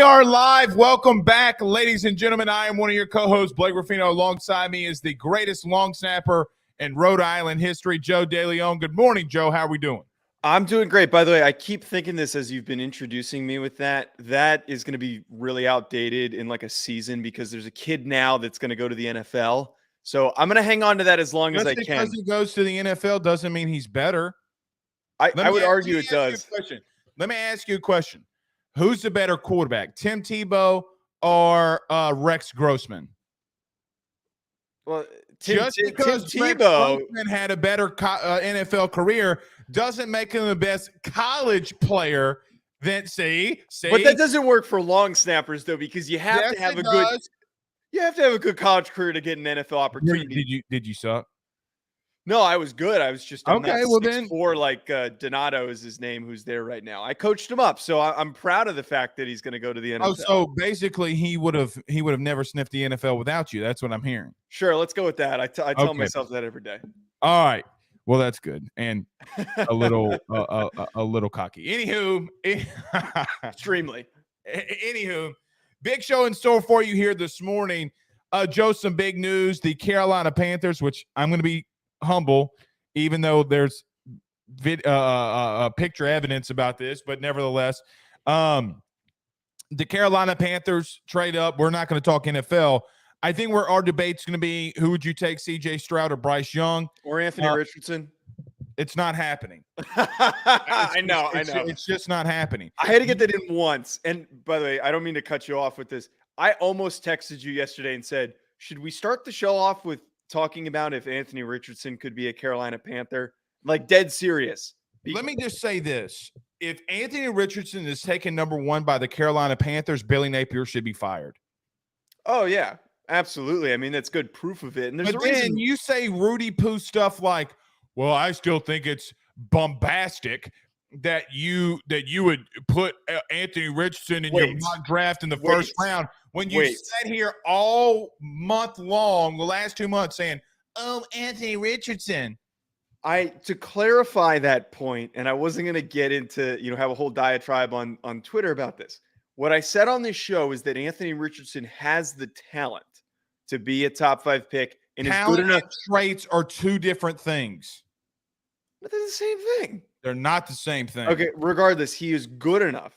are live. Welcome back, ladies and gentlemen. I am one of your co-hosts, Blake Ruffino. Alongside me is the greatest long snapper in Rhode Island history, Joe DeLeone. Good morning, Joe. How are we doing? I'm doing great. By the way, I keep thinking this as you've been introducing me with that. That is going to be really outdated in like a season because there's a kid now that's going to go to the NFL. So I'm going to hang on to that as long as I can. Just because he goes to the NFL doesn't mean he's better. I would argue it does. Let me ask you a question. Who's the better quarterback, Tim Tebow or Rex Grossman? Well, Tim Tebow Grossman had a better NFL career doesn't make him the best college player than But that doesn't work for long snappers though, because you have to have a good college career to get an NFL opportunity. Did you suck? No, I was good. I was just okay. Well, then 6'4", like Donato is his name, who's there right now. I coached him up, so I'm proud of the fact that he's going to go to the NFL. Oh, so basically, he would have never sniffed the NFL without you. That's what I'm hearing. Sure, let's go with that. I tell myself that every day. All right. Well, that's good, and a little a little cocky. Anywho, extremely. Anywho, big show in store for you here this morning. Joe, some big news: the Carolina Panthers, which I'm going to be humble, even though there's picture evidence about this, but nevertheless, the Carolina Panthers trade up. We're not going to talk NFL. I think where our debate's going to be, who would you take, CJ Stroud or Bryce Young or Anthony Richardson? It's not happening. I know. It's just not happening. I had to get that in once. And by the way, I don't mean to cut you off with this. I almost texted you yesterday and said, should we start the show off with talking about if Anthony Richardson could be a Carolina Panther? Like dead serious. Let me just say this. If Anthony Richardson is taken number one by the Carolina Panthers, Billy Napier should be fired. Oh, yeah, absolutely. I mean, that's good proof of it. And there's but then you say Rudy Poo stuff like, well, I still think it's bombastic that you would put Anthony Richardson in your mock draft in the first round when you sat here all month long, the last 2 months saying, oh, Anthony Richardson. To clarify that point, and I wasn't going to get into, have a whole diatribe on Twitter about this. What I said on this show is that Anthony Richardson has the talent to be a top 5 pick and talent is good enough. And traits are two different things. But they're the same thing. They're not the same thing. Okay, regardless, he is good enough.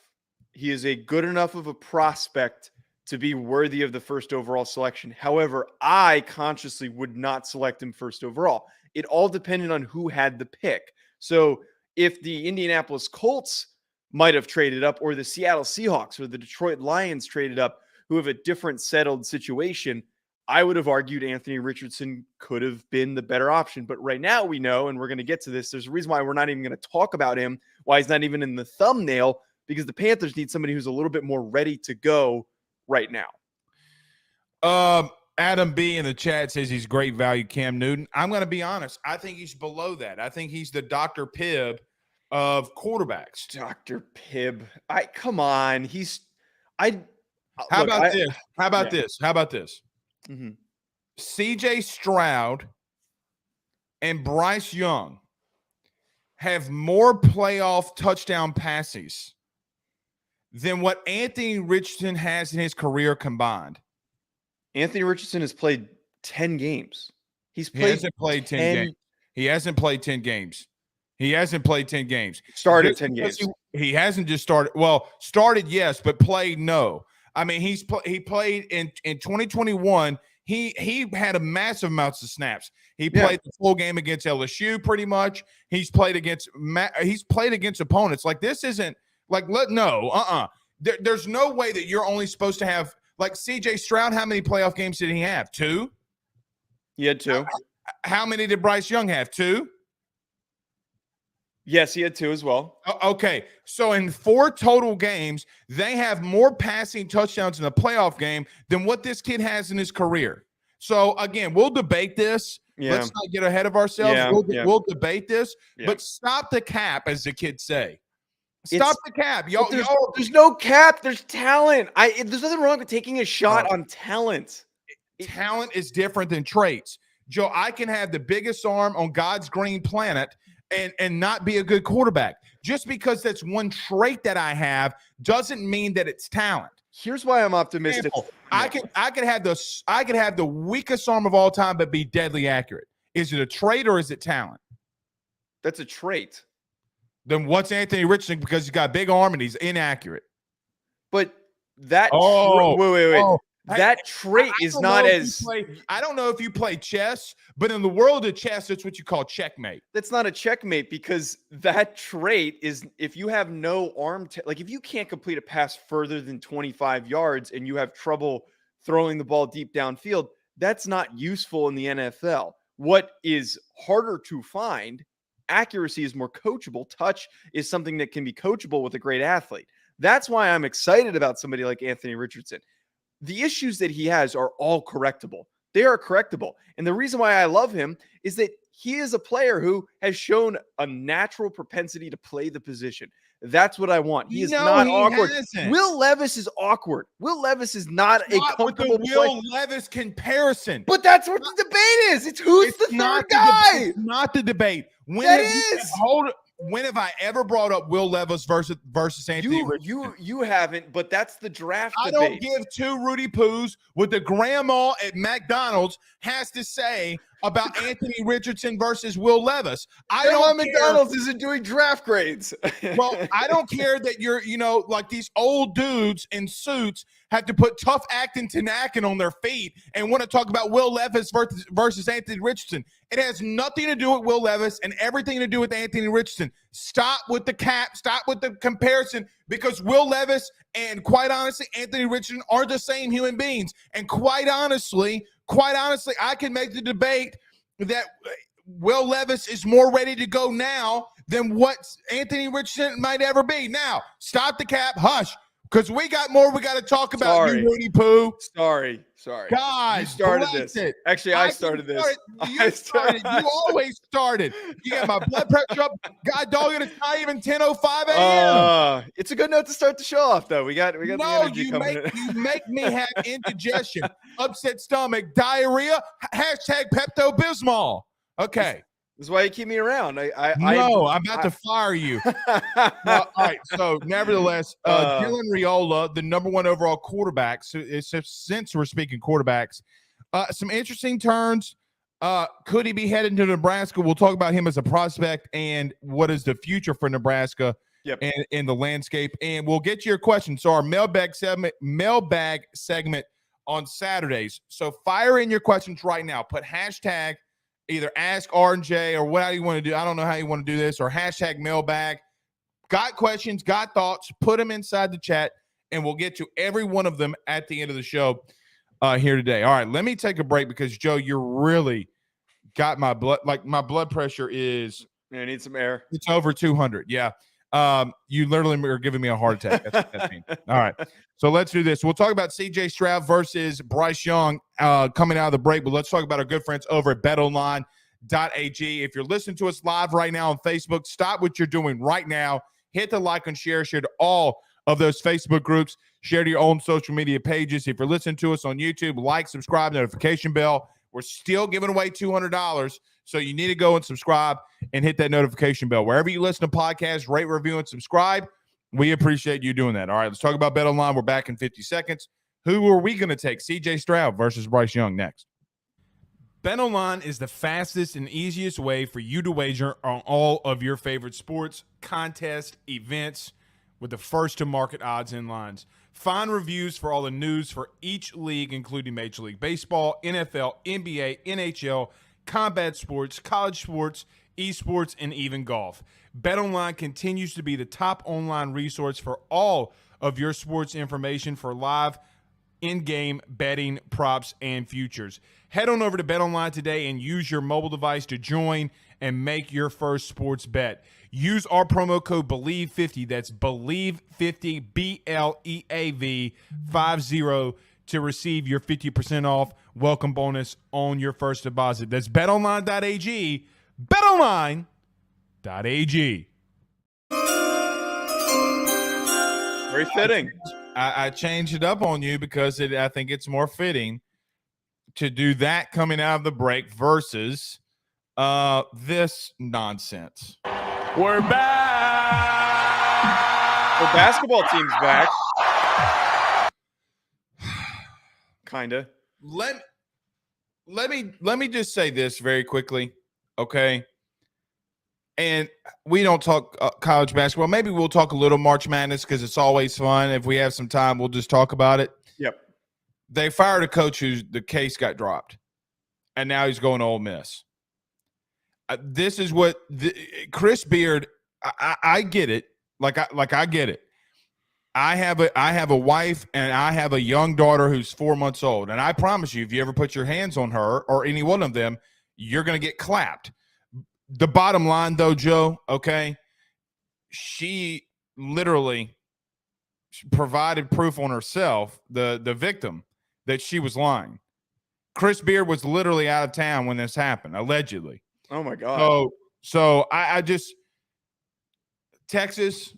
He is a good enough of a prospect to be worthy of the first overall selection. However, I consciously would not select him first overall. It all depended on who had the pick. So if the Indianapolis Colts might have traded up, or the Seattle Seahawks or the Detroit Lions traded up, who have a different settled situation, I would have argued Anthony Richardson could have been the better option. But right now we know, and we're going to get to this, there's a reason why we're not even going to talk about him, why he's not even in the thumbnail, because the Panthers need somebody who's a little bit more ready to go right now. Adam B in the chat says he's great value, Cam Newton. I'm going to be honest. I think he's below that. I think he's the Dr. Pibb of quarterbacks. Dr. Pibb. Come on. How about this? Mm-hmm. CJ Stroud and Bryce Young have more playoff touchdown passes than what Anthony Richardson has in his career combined. Anthony Richardson has played 10 games. He hasn't played 10 games. He hasn't played 10 games. Started 10 games. He hasn't just started. Well, started, yes, but played, no. I mean, he played in 2021. He had a massive amounts of snaps. He played the full game against LSU pretty much. He's played against opponents. Like, this isn't like there's no way that you're only supposed to have, like, CJ Stroud. How many playoff games did he have? 2? He had 2. How many did Bryce Young have? 2? Yes, he had 2 as well. Okay, so in 4 total games, they have more passing touchdowns in the playoff game than what this kid has in his career. So, again, we'll debate this. Yeah. Let's not get ahead of ourselves. Yeah, we'll debate this, but stop the cap, as the kids say. Stop the cap. There's no cap. There's talent. There's nothing wrong with taking a shot on talent. Talent is different than traits. Joe, I can have the biggest arm on God's green planet and not be a good quarterback. Just because that's one trait that I have doesn't mean that it's talent. Here's why I'm optimistic. I could have the weakest arm of all time, but be deadly accurate. Is it a trait or is it talent? That's a trait. Then what's Anthony Richardson? Because he's got a big arm and he's inaccurate. But that wait. That trait is not as. I don't know if you play chess, but in the world of chess, it's what you call checkmate. That's not a checkmate, because that trait is, if you have no arm, like if you can't complete a pass further than 25 yards and you have trouble throwing the ball deep downfield, that's not useful in the NFL. What is harder to find, accuracy is more coachable. Touch is something that can be coachable with a great athlete. That's why I'm excited about somebody like Anthony Richardson. The issues that he has are all correctable. They are correctable. And the reason why I love him is that he is a player who has shown a natural propensity to play the position. That's what I want. He is not awkward. Hasn't. Will Levis is awkward. Will Levis is not a comfortable player. Will Levis comparison. But that's what the debate is. It's who's the third guy. It's not the debate. When have I ever brought up Will Levis versus Anthony Richardson? You haven't, but that's the draft debate. I don't give two Rudy Poos what the grandma at McDonald's has to say about Anthony Richardson versus Will Levis. McDonald's isn't doing draft grades. Well, I don't care that you're, like these old dudes in suits have to put tough acting Tanakin on their feet and want to talk about Will Levis versus Anthony Richardson. It has nothing to do with Will Levis and everything to do with Anthony Richardson. Stop with the cap. Stop with the comparison, because Will Levis and, quite honestly, Anthony Richardson are the same human beings. And quite honestly, I can make the debate that Will Levis is more ready to go now than what Anthony Richardson might ever be. Now, stop the cap. Hush. Because we got more we got to talk about, you Rudy Poo. Sorry. God, you started this. Actually, I started this. You started. You always started. You got my blood pressure up. God dog, it's not even 10:05 a.m. It's a good note to start the show off, though. We got the energy coming in. You make me have indigestion, upset stomach, diarrhea, hashtag Pepto-Bismol. Okay. This is why you keep me around. I'm about to fire you. All right. So, nevertheless, Dylan Raiola, the number 1 overall quarterback. So, since we're speaking quarterbacks, some interesting turns. Could he be headed to Nebraska? We'll talk about him as a prospect and what is the future for Nebraska and in the landscape. And we'll get to your questions. So, our mailbag segment on Saturdays. So, fire in your questions right now. Put hashtag either ask RJ or what you want to do. I don't know how you want to do this, or hashtag mailbag. Got questions, got thoughts, put them inside the chat, and we'll get to every one of them at the end of the show here today. All right, let me take a break because, Joe, you're really got my blood. Like, my blood pressure is. I need some air. It's over 200. Yeah. You literally are giving me a heart attack. That's what that means. All right. So let's do this. We'll talk about CJ Stroud versus Bryce Young coming out of the break, but let's talk about our good friends over at betonline.ag. If you're listening to us live right now on Facebook, stop what you're doing right now. Hit the like and share to all of those Facebook groups. Share to your own social media pages. If you're listening to us on YouTube, like, subscribe, notification bell. We're still giving away $200. So you need to go and subscribe and hit that notification bell. Wherever you listen to podcasts, rate, review, and subscribe. We appreciate you doing that. All right, let's talk about BetOnline. We're back in 50 seconds. Who are we going to take? CJ Stroud versus Bryce Young next. BetOnline is the fastest and easiest way for you to wager on all of your favorite sports, contests, events with the first-to-market odds and lines. Find reviews for all the news for each league, including Major League Baseball, NFL, NBA, NHL, combat sports, college sports, esports, and even golf. BetOnline continues to be the top online resource for all of your sports information for live in-game betting, props, and futures. Head on over to BetOnline today and use your mobile device to join and make your first sports bet. Use our promo code BELIEVE50, that's BELIEVE50, BLEAV 50, to receive your 50% off welcome bonus on your first deposit. That's betonline.ag, betonline.ag. Very fitting. I changed it up on you because I think it's more fitting to do that coming out of the break versus this nonsense. We're back. The basketball team's back. kind of. Let me just say this very quickly, okay? And we don't talk college basketball. Maybe we'll talk a little March Madness because it's always fun. If we have some time, we'll just talk about it. Yep. They fired a coach whose the case got dropped, and now he's going to Ole Miss. This is what Chris Beard. I get it. I get it. I have a wife and I have a young daughter who's 4 months old, and I promise you, if you ever put your hands on her or any one of them, you're going to get clapped. The bottom line, though, Joe, okay, she literally provided proof on herself, the victim, that she was lying. Chris Beard was literally out of town when this happened, allegedly. Oh, my God. So I just – Texas,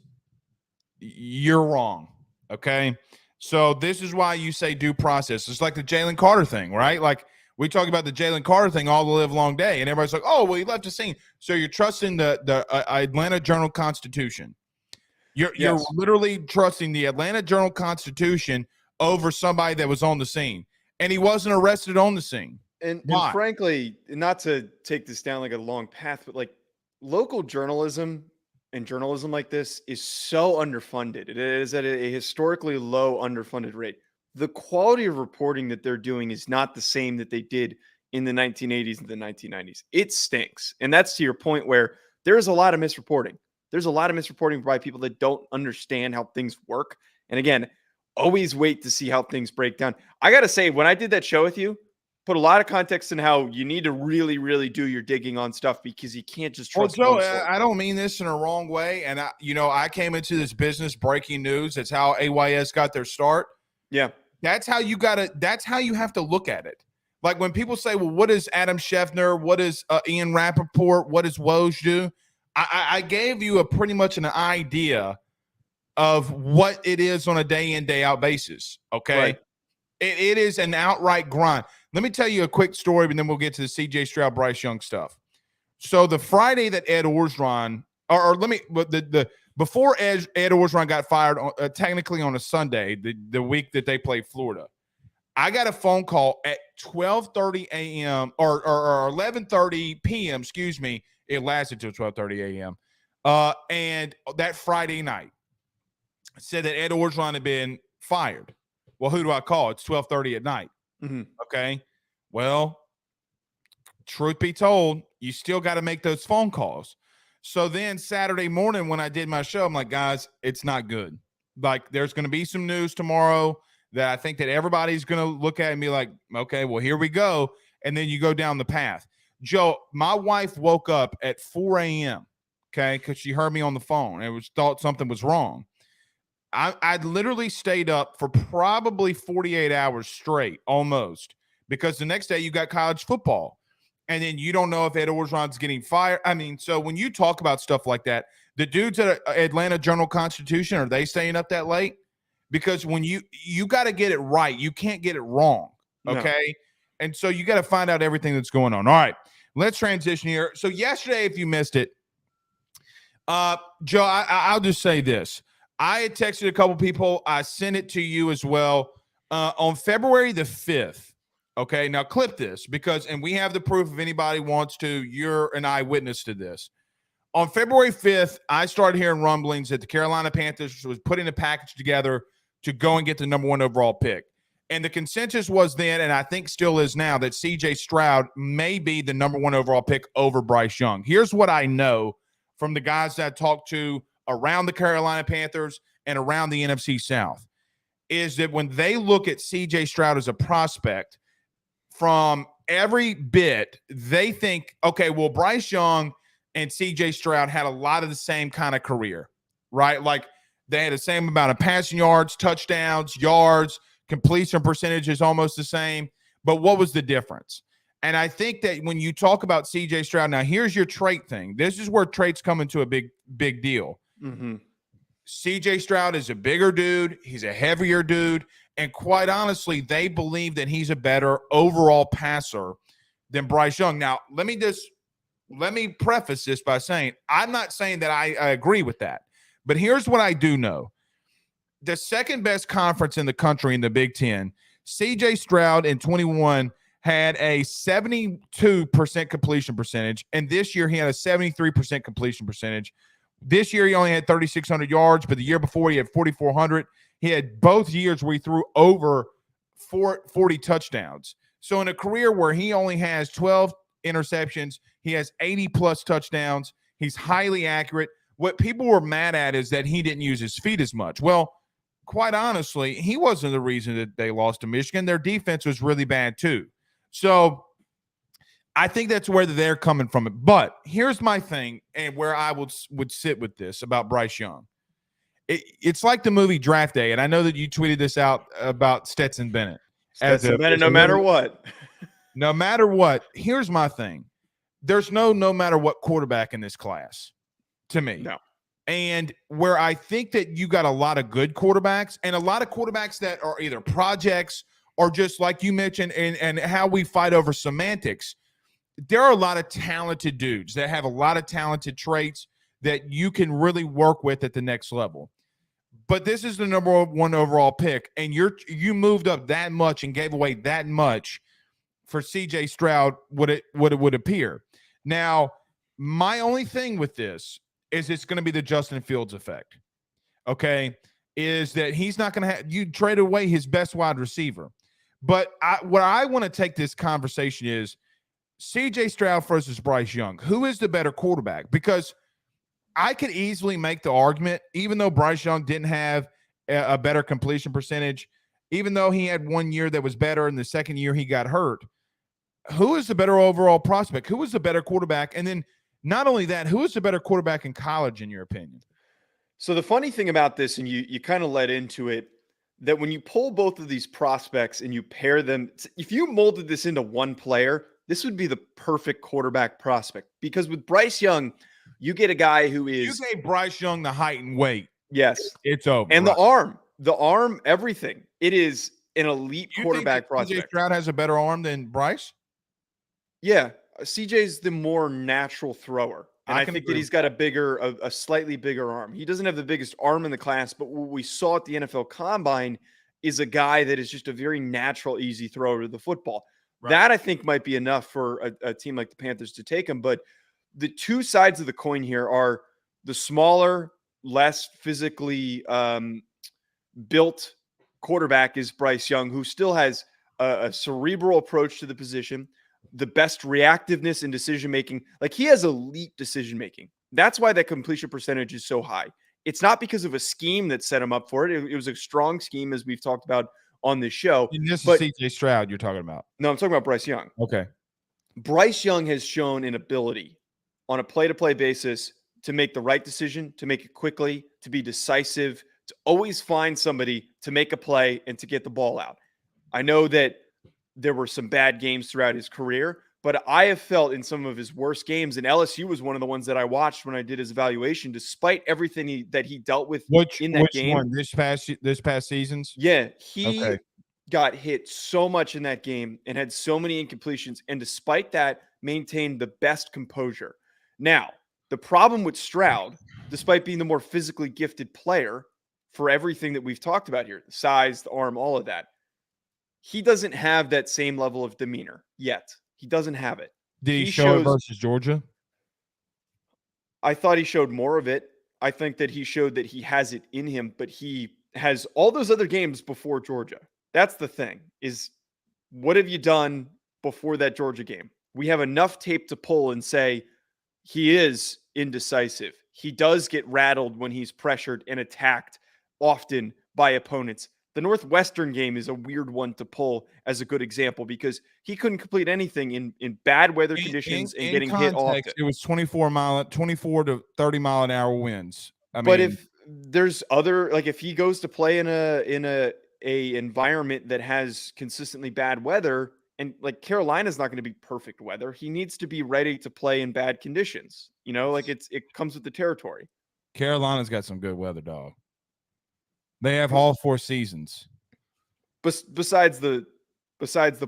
you're wrong, okay? So this is why you say due process. It's like the Jalen Carter thing, right? Like – we talk about the Jalen Carter thing all the live long day, and everybody's like, "Oh, well, he left the scene." So you're trusting the Atlanta Journal-Constitution. You're literally trusting the Atlanta Journal-Constitution over somebody that was on the scene, and he wasn't arrested on the scene. And frankly, not to take this down like a long path, but like local journalism and journalism like this is so underfunded. It is at a historically low underfunded rate. The quality of reporting that they're doing is not the same that they did in the 1980s and the 1990s. It stinks. And that's to your point where there's a lot of misreporting. There's a lot of misreporting by people that don't understand how things work. And again, always wait to see how things break down. I got to say, when I did that show with you, put a lot of context in how you need to really, really do your digging on stuff because you can't just trust. Well, Joe, I don't mean this in a wrong way. And I came into this business breaking news. That's how AYS got their start. Yeah. That's how you have to look at it. Like when people say, well, what is Adam Schefter? What is Ian Rappaport? What does Woj do? I gave you a pretty much an idea of what it is on a day in, day out basis. Okay. Right. It is an outright grind. Let me tell you a quick story, and then we'll get to the CJ Stroud, Bryce Young stuff. So the Friday that Ed Orgeron, before Ed Orgeron got fired, technically on a Sunday, the week that they played Florida, I got a phone call at 12:30 a.m. or 11:30 p.m. Excuse me, it lasted till 12:30 a.m. And that Friday night said that Ed Orgeron had been fired. Well, who do I call? It's 12:30 at night. Mm-hmm. Okay. Well, truth be told, you still got to make those phone calls. So then Saturday morning when I did my show, I'm like, guys, it's not good. Like there's going to be some news tomorrow that I think that everybody's going to look at and be like, okay, well, here we go. And then you go down the path. Joe, my wife woke up at 4 a.m., okay, because she heard me on the phone and thought something was wrong. I literally stayed up for probably 48 hours straight, almost, because the next day you got college football. And then you don't know if Ed Orgeron's getting fired. I mean, so when you talk about stuff like that, the dudes at Atlanta Journal-Constitution, are they staying up that late? Because when you got to get it right. You can't get it wrong, okay? No. And so you got to find out everything that's going on. All right, let's transition here. So yesterday, if you missed it, Joe, I'll just say this. I had texted a couple people. I sent it to you as well on February the 5th. Okay, now clip this and we have the proof if anybody wants to. You're an eyewitness to this. On February 5th, I started hearing rumblings that the Carolina Panthers was putting a package together to go and get the number 1 overall pick. And the consensus was then, and I think still is now, that CJ Stroud may be the number 1 overall pick over Bryce Young. Here's what I know from the guys that I talked to around the Carolina Panthers and around the NFC South, is that when they look at CJ Stroud as a prospect, from every bit, they think, okay, well, Bryce Young and CJ Stroud had a lot of the same kind of career, right? Like they had the same amount of passing yards, touchdowns, yards, completion percentage is almost the same. But what was the difference? And I think that when you talk about CJ Stroud, now here's your trait thing. This is where traits come into a big deal. Mm-hmm. CJ Stroud is a bigger dude. He's a heavier dude. And quite honestly, they believe that he's a better overall passer than Bryce Young. Now, let me preface this by saying, I'm not saying that I agree with that. But here's what I do know. The second best conference in the country in the Big Ten CJ Stroud in 21 had a 72% completion percentage, and this year he had a 73% completion percentage. This year he only had 3,600 yards, but the year before he had 4,400. He had both years where he threw over 40 touchdowns. So in a career where he only has 12 interceptions, he has 80-plus touchdowns. He's highly accurate. What people were mad at is that he didn't use his feet as much. Well, quite honestly, he wasn't the reason that they lost to Michigan. Their defense was really bad too. So I think that's where they're coming from. But here's my thing, and where I would sit with this about Bryce Young. It's like the movie Draft Day, and I know that you tweeted this out about Stetson Bennett. Stetson Bennett, no matter what. No matter what, here's my thing. There's no matter what quarterback in this class to me. No. And where I think that you got a lot of good quarterbacks and a lot of quarterbacks that are either projects or just like you mentioned and how we fight over semantics, there are a lot of talented dudes that have a lot of talented traits that you can really work with at the next level. But this is the number one overall pick, and you moved up that much and gave away that much for CJ Stroud, what it would appear. Now, my only thing with this is it's going to be the Justin Fields effect. Okay, is that he's not going to have you trade away his best wide receiver. But what I want to take this conversation is CJ Stroud versus Bryce Young. Who is the better quarterback? Because I could easily make the argument, even though Bryce Young didn't have a better completion percentage, even though he had 1 year that was better and the second year he got hurt, who is the better overall prospect? Who is the better quarterback? And then not only that, who is the better quarterback in college, in your opinion? So the funny thing about this, and you kind of led into it, that when you pull both of these prospects and you pair them, if you molded this into one player, this would be the perfect quarterback prospect. Because with Bryce Young, you get a guy who is... You gave Bryce Young the height and weight. Yes. It's over. And the arm, everything. It is an elite quarterback prospect. CJ Stroud has a better arm than Bryce? Yeah. CJ's the more natural thrower. And I think that he's got a slightly bigger arm. He doesn't have the biggest arm in the class, but what we saw at the NFL Combine is a guy that is just a very natural, easy thrower to the football. Right. That, I think, might be enough for a team like the Panthers to take him. But the two sides of the coin here are the smaller, less physically built quarterback is Bryce Young, who still has a cerebral approach to the position, the best reactiveness in decision-making. Like, he has elite decision-making. That's why that completion percentage is so high. It's not because of a scheme that set him up for it. It was a strong scheme, as we've talked about on this show. And this is CJ Stroud you're talking about. No, I'm talking about Bryce Young. Okay. Bryce Young has shown an ability on a play-to-play basis to make the right decision, to make it quickly, to be decisive, to always find somebody to make a play and to get the ball out. I know that there were some bad games throughout his career, but I have felt in some of his worst games, and LSU was one of the ones that I watched when I did his evaluation, despite everything that he dealt with in that game. Which one? This past seasons? Yeah, he got hit so much in that game and had so many incompletions, and despite that, maintained the best composure. Now, the problem with Stroud, despite being the more physically gifted player for everything that we've talked about here, the size, the arm, all of that, he doesn't have that same level of demeanor yet. He doesn't have it. Did he show it versus Georgia? I thought he showed more of it. I think that he showed that he has it in him, but he has all those other games before Georgia. That's the thing, is what have you done before that Georgia game? We have enough tape to pull and say he is indecisive. He does get rattled when he's pressured and attacked often by opponents. The Northwestern game is a weird one to pull as a good example because he couldn't complete anything in bad weather conditions and getting hit often. It was 24 to 30 mile an hour winds. But if there's other, like if he goes to play in a environment that has consistently bad weather, and like Carolina's not going to be perfect weather, he needs to be ready to play in bad conditions. You know, like it comes with the territory. Carolina's got some good weather, dog. They have all four seasons. Besides the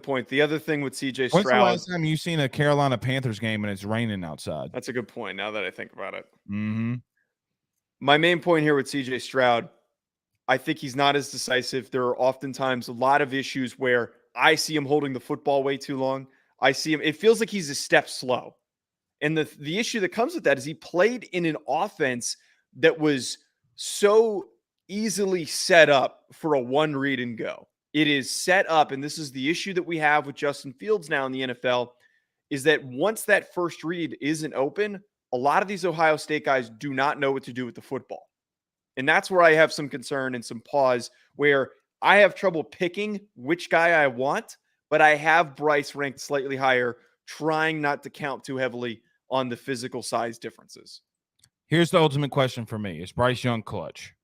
point, the other thing with CJ Stroud. When's the last time you've seen a Carolina Panthers game and it's raining outside? That's a good point. Now that I think about it, mm-hmm. My main point here with CJ Stroud, I think he's not as decisive. There are oftentimes a lot of issues where I see him holding the football way too long. I see him, it feels like he's a step slow. And the issue that comes with that is he played in an offense that was so easily set up for a one read and go. It is set up, and this is the issue that we have with Justin Fields now in the NFL, is that once that first read isn't open, a lot of these Ohio State guys do not know what to do with the football. And that's where I have some concern and some pause, where I have trouble picking which guy I want, but I have Bryce ranked slightly higher, trying not to count too heavily on the physical size differences. Here's the ultimate question for me. Is Bryce Young clutch?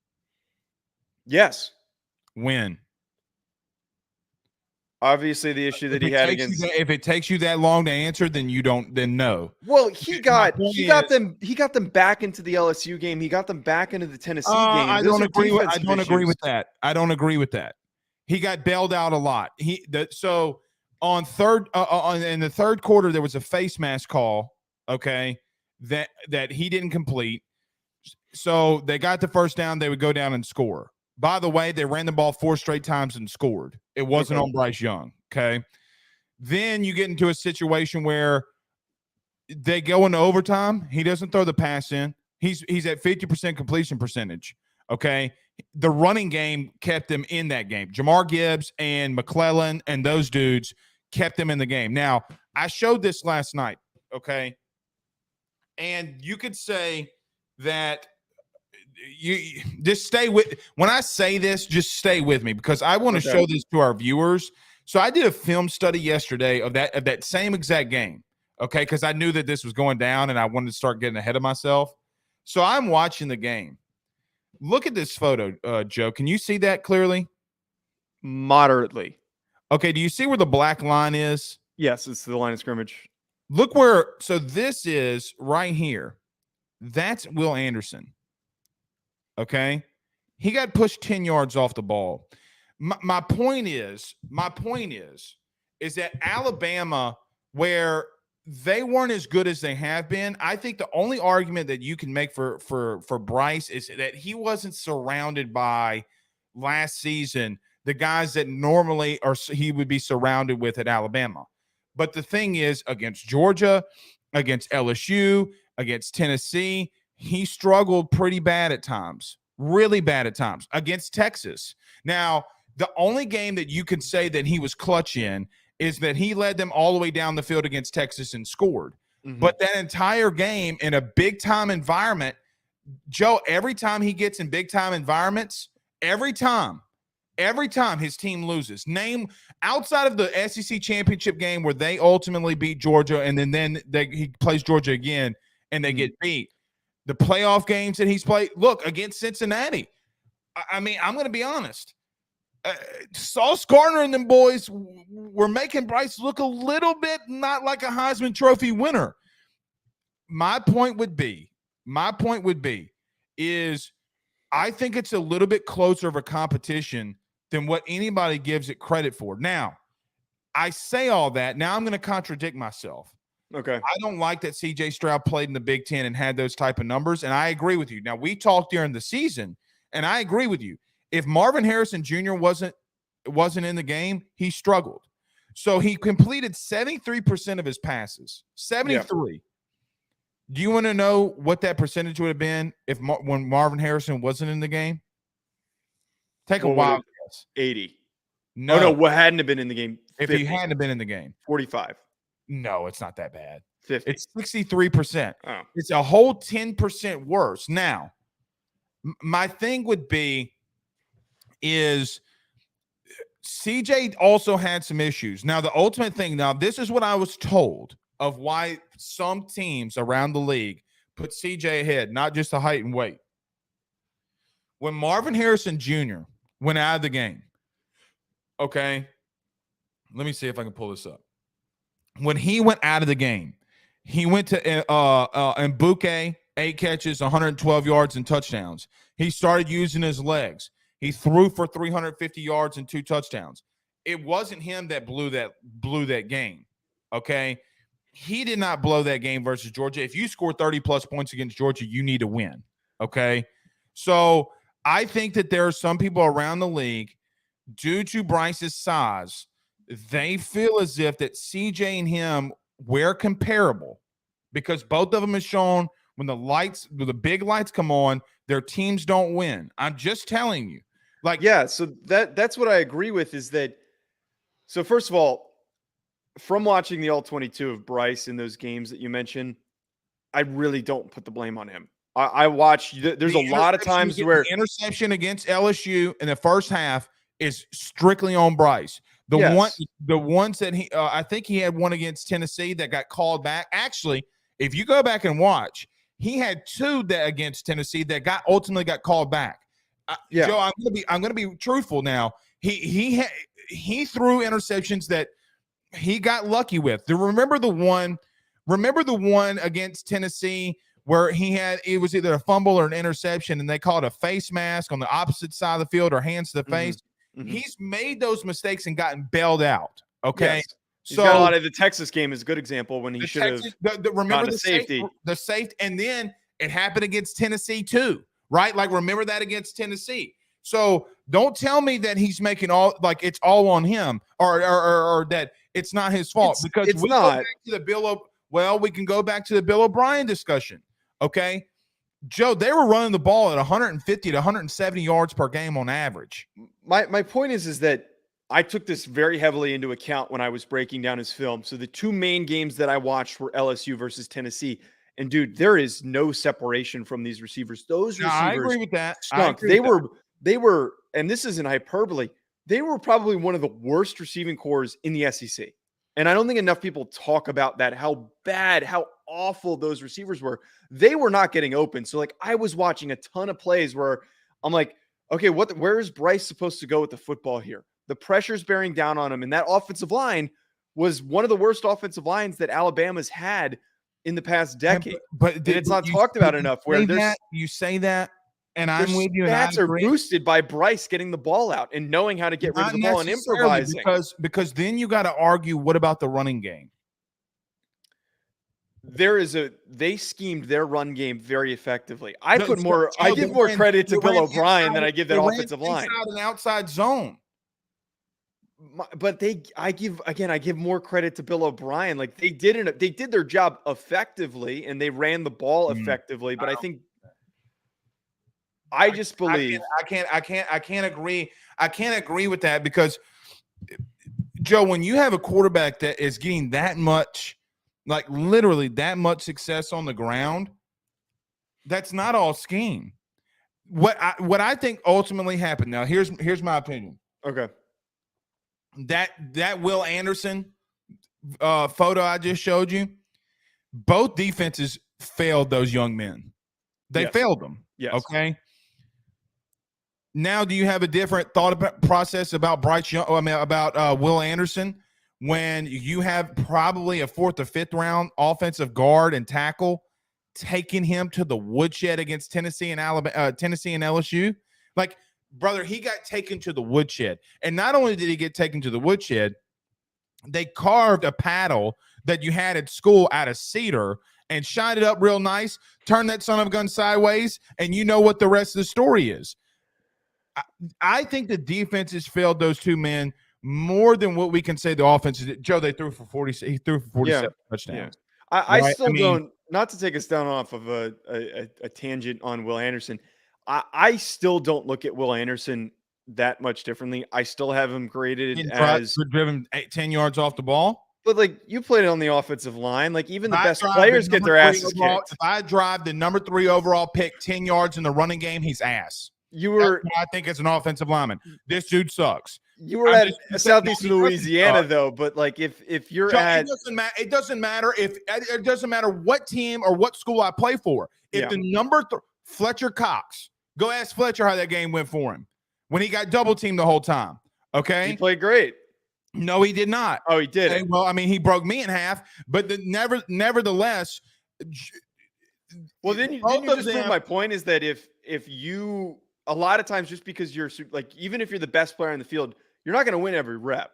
Yes. When? Obviously, the issue that he had against. If it takes you that long to answer, then you don't. Then no. Well, he got them back into the LSU game. He got them back into the Tennessee game. I don't agree with that. I don't agree with that. He got bailed out a lot. So on in the third quarter there was a face mask call. Okay, that he didn't complete. So they got the first down. They would go down and score. By the way, they ran the ball 4 straight times and scored. It wasn't on Bryce Young, okay? Then you get into a situation where they go into overtime. He doesn't throw the pass in. He's at 50% completion percentage, okay? The running game kept them in that game. Jamar Gibbs and McClellan and those dudes kept them in the game. Now, I showed this last night, okay? And you could say that you just stay with when I say this, just stay with me because I want to show this to our viewers. So I did a film study yesterday of that same exact game. Okay, because I knew that this was going down and I wanted to start getting ahead of myself. So I'm watching the game. Look at this photo, Joe. Can you see that clearly? Moderately. Okay, do you see where the black line is? Yes, it's the line of scrimmage. Look where, so this is right here. That's Will Anderson. Okay, he got pushed 10 yards off the ball. My point is that Alabama, where they weren't as good as they have been, I think the only argument that you can make for Bryce is that he wasn't surrounded by last season the guys that normally he would be surrounded with at Alabama. But the thing is, against Georgia, against LSU, against Tennessee, he struggled pretty bad at times, really bad at times, against Texas. Now, the only game that you can say that he was clutch in is that he led them all the way down the field against Texas and scored. Mm-hmm. But that entire game in a big-time environment, Joe, every time he gets in big-time environments, every time his team loses. Name outside of the SEC championship game where they ultimately beat Georgia and then he plays Georgia again and they get beat. The playoff games that he's played, look, against Cincinnati. I mean, I'm going to be honest. Sauce Gardner and them boys were making Bryce look a little bit not like a Heisman Trophy winner. My point would be is I think it's a little bit closer of a competition than what anybody gives it credit for. Now, I say all that. Now I'm going to contradict myself. Okay. I don't like that C.J. Stroud played in the Big Ten and had those type of numbers, and I agree with you. Now, we talked during the season, and I agree with you. If Marvin Harrison Jr. wasn't in the game, he struggled. So he completed 73% of his passes. 73. Yeah. Do you want to know what that percentage would have been when Marvin Harrison wasn't in the game? Take a wild guess. 80. No. Oh, no, what hadn't have been in the game? 50. If he hadn't been in the game. 45. No, it's not that bad. 50. It's 63%. Oh. It's a whole 10% worse. Now, my thing would be is CJ also had some issues. Now, the ultimate thing, this is what I was told of why some teams around the league put CJ ahead, not just the height and weight. When Marvin Harrison Jr. went out of the game, okay, let me see if I can pull this up. When he went out of the game, he went to Mbuke, 8 catches, 112 yards and touchdowns. He started using his legs. He threw for 350 yards and 2 touchdowns. It wasn't him that blew that game, okay? He did not blow that game versus Georgia. If you score 30-plus points against Georgia, you need to win, okay? So I think that there are some people around the league, due to Bryce's size, they feel as if that CJ and him were comparable because both of them have shown when the big lights come on, their teams don't win. I'm just telling you. Like, yeah, so that's what I agree with is that. So first of all, from watching the all-22 of Bryce in those games that you mentioned, I really don't put the blame on him. I watch. There's a lot of times where the interception against LSU in the first half is strictly on Bryce. The ones that I think he had one against Tennessee that got called back. Actually, if you go back and watch, he had two that against Tennessee that ultimately got called back. Joe, I'm gonna be truthful now. He threw interceptions that he got lucky with. Remember the one against Tennessee where it was either a fumble or an interception, and they called a face mask on the opposite side of the field or hands to the face. Mm-hmm. He's made those mistakes and gotten bailed out. Okay. Yes. He's got a lot of the Texas game is a good example when he should have remember the safety. The safety, and then it happened against Tennessee too, right? Like, remember that against Tennessee. So don't tell me that he's making it's all on him or that it's not his fault because it's not. Go back to the we can go back to the Bill O'Brien discussion. Okay. Joe, they were running the ball at 150 to 170 yards per game on average. My point is that I took this very heavily into account when I was breaking down his film. So the two main games that I watched were LSU versus Tennessee. And dude, there is no separation from these receivers. Those receivers, I agree with that. Stunk. They were, and this isn't hyperbole, they were probably one of the worst receiving corps in the SEC. And I don't think enough people talk about that, how bad, how awful those receivers were. They were not getting open. So like I was watching a ton of plays where I'm like, okay, where is Bryce supposed to go with the football here? The pressure's bearing down on him. And that offensive line was one of the worst offensive lines that Alabama's had in the past decade. But it's not talked about enough. You say that, and I'm with you. Stats are boosted by Bryce getting the ball out and knowing how to get rid of the ball and improvising. Because then you got to argue, what about the running game? They schemed their run game very effectively. I give more credit to Bill O'Brien than I give that offensive line. Inside an outside zone. But I give more credit to Bill O'Brien. Like they did their job effectively and they ran the ball effectively. But I just believe I can't agree. I can't agree with that because Joe, when you have a quarterback that is getting that much, like literally that much success on the ground, that's not all scheme. What I think ultimately happened. Now here's my opinion. Okay. That Will Anderson photo I just showed you, both defenses failed those young men. They failed them. Yes. Okay. Now, do you have a different process about about Will Anderson when you have probably a 4th or 5th round offensive guard and tackle taking him to the woodshed against Tennessee and LSU? Like, brother, he got taken to the woodshed. And not only did he get taken to the woodshed, they carved a paddle that you had at school out of cedar and shined it up real nice, turned that son of a gun sideways, and you know what the rest of the story is. I think the defenses failed those two men more than what we can say the offense did. Joe, they threw for 40. He threw for 47 touchdowns. Yeah. I still don't. Not to take us down off of a tangent on Will Anderson. I still don't look at Will Anderson that much differently. I still have him graded as driven 10 yards off the ball. But like you played it on the offensive line, like even the best players get their asses kicked. If I drive the number 3 overall pick 10 yards in the running game, he's ass. I think as an offensive lineman, this dude sucks. You were at Southeast Louisiana though, but like if you're it doesn't matter it doesn't matter what team or what school I play for. If the number Fletcher Cox, go ask Fletcher how that game went for him when he got double teamed the whole time. Okay, he played great. No, he did not. Oh, he did. Okay, well, I mean, he broke me in half, but nevertheless. Well, then you just prove my point is that if you a lot of times just because you're like even if you're the best player in the field, you're not going to win every rep.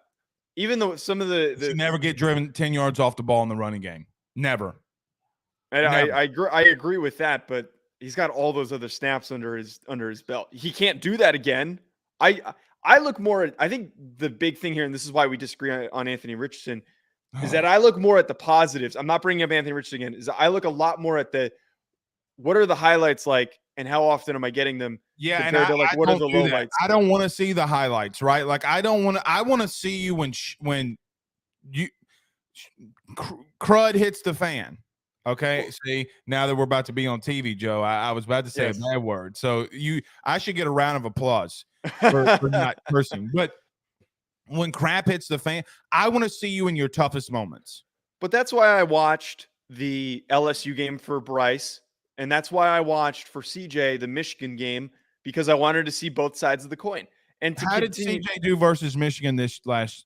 Even though some of the never get driven 10 yards off the ball in the running game. Never. And never. I agree with that, but he's got all those other snaps under his belt. He can't do that again. I look more at, I think the big thing here, and this is why we disagree on Anthony Richardson, is that I look more at the positives. I'm not bringing up Anthony Richardson again. Is I look a lot more at the, what are the highlights like and how often am I getting them? Yeah, compared to like, what are the lowlights? I don't want to see the highlights, right? Like I want to see you when you crud hits the fan. Okay, see, now that we're about to be on TV, Joe, I was about to say a bad word. So I should get a round of applause for not cursing. But when crap hits the fan, I want to see you in your toughest moments. But that's why I watched the LSU game for Bryce, and that's why I watched for CJ the Michigan game, because I wanted to see both sides of the coin. And how did CJ do versus Michigan this last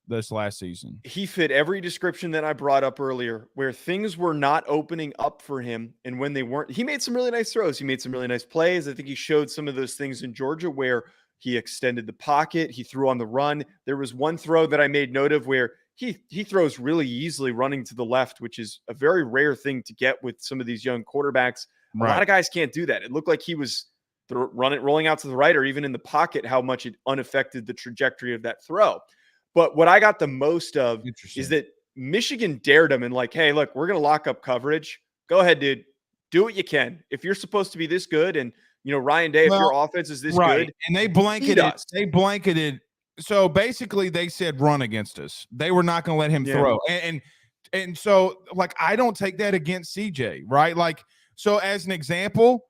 season? He fit every description that I brought up earlier, where things were not opening up for him. And when they weren't, he made some really nice throws. He made some really nice plays. I think he showed some of those things in Georgia where he extended the pocket. He threw on the run. There was one throw that I made note of where he throws really easily running to the left, which is a very rare thing to get with some of these young quarterbacks. Right. A lot of guys can't do that. It looked like he was rolling out to the right or even in the pocket, how much it unaffected the trajectory of that throw. But what I got the most of is that Michigan dared him and like, hey, look, we're going to lock up coverage. Go ahead, dude. Do what you can. If you're supposed to be this good and, Ryan Day, if your offense is this good. And they blanketed. So basically they said run against us. They were not going to let him throw. And so like, I don't take that against CJ, right? Like, so as an example,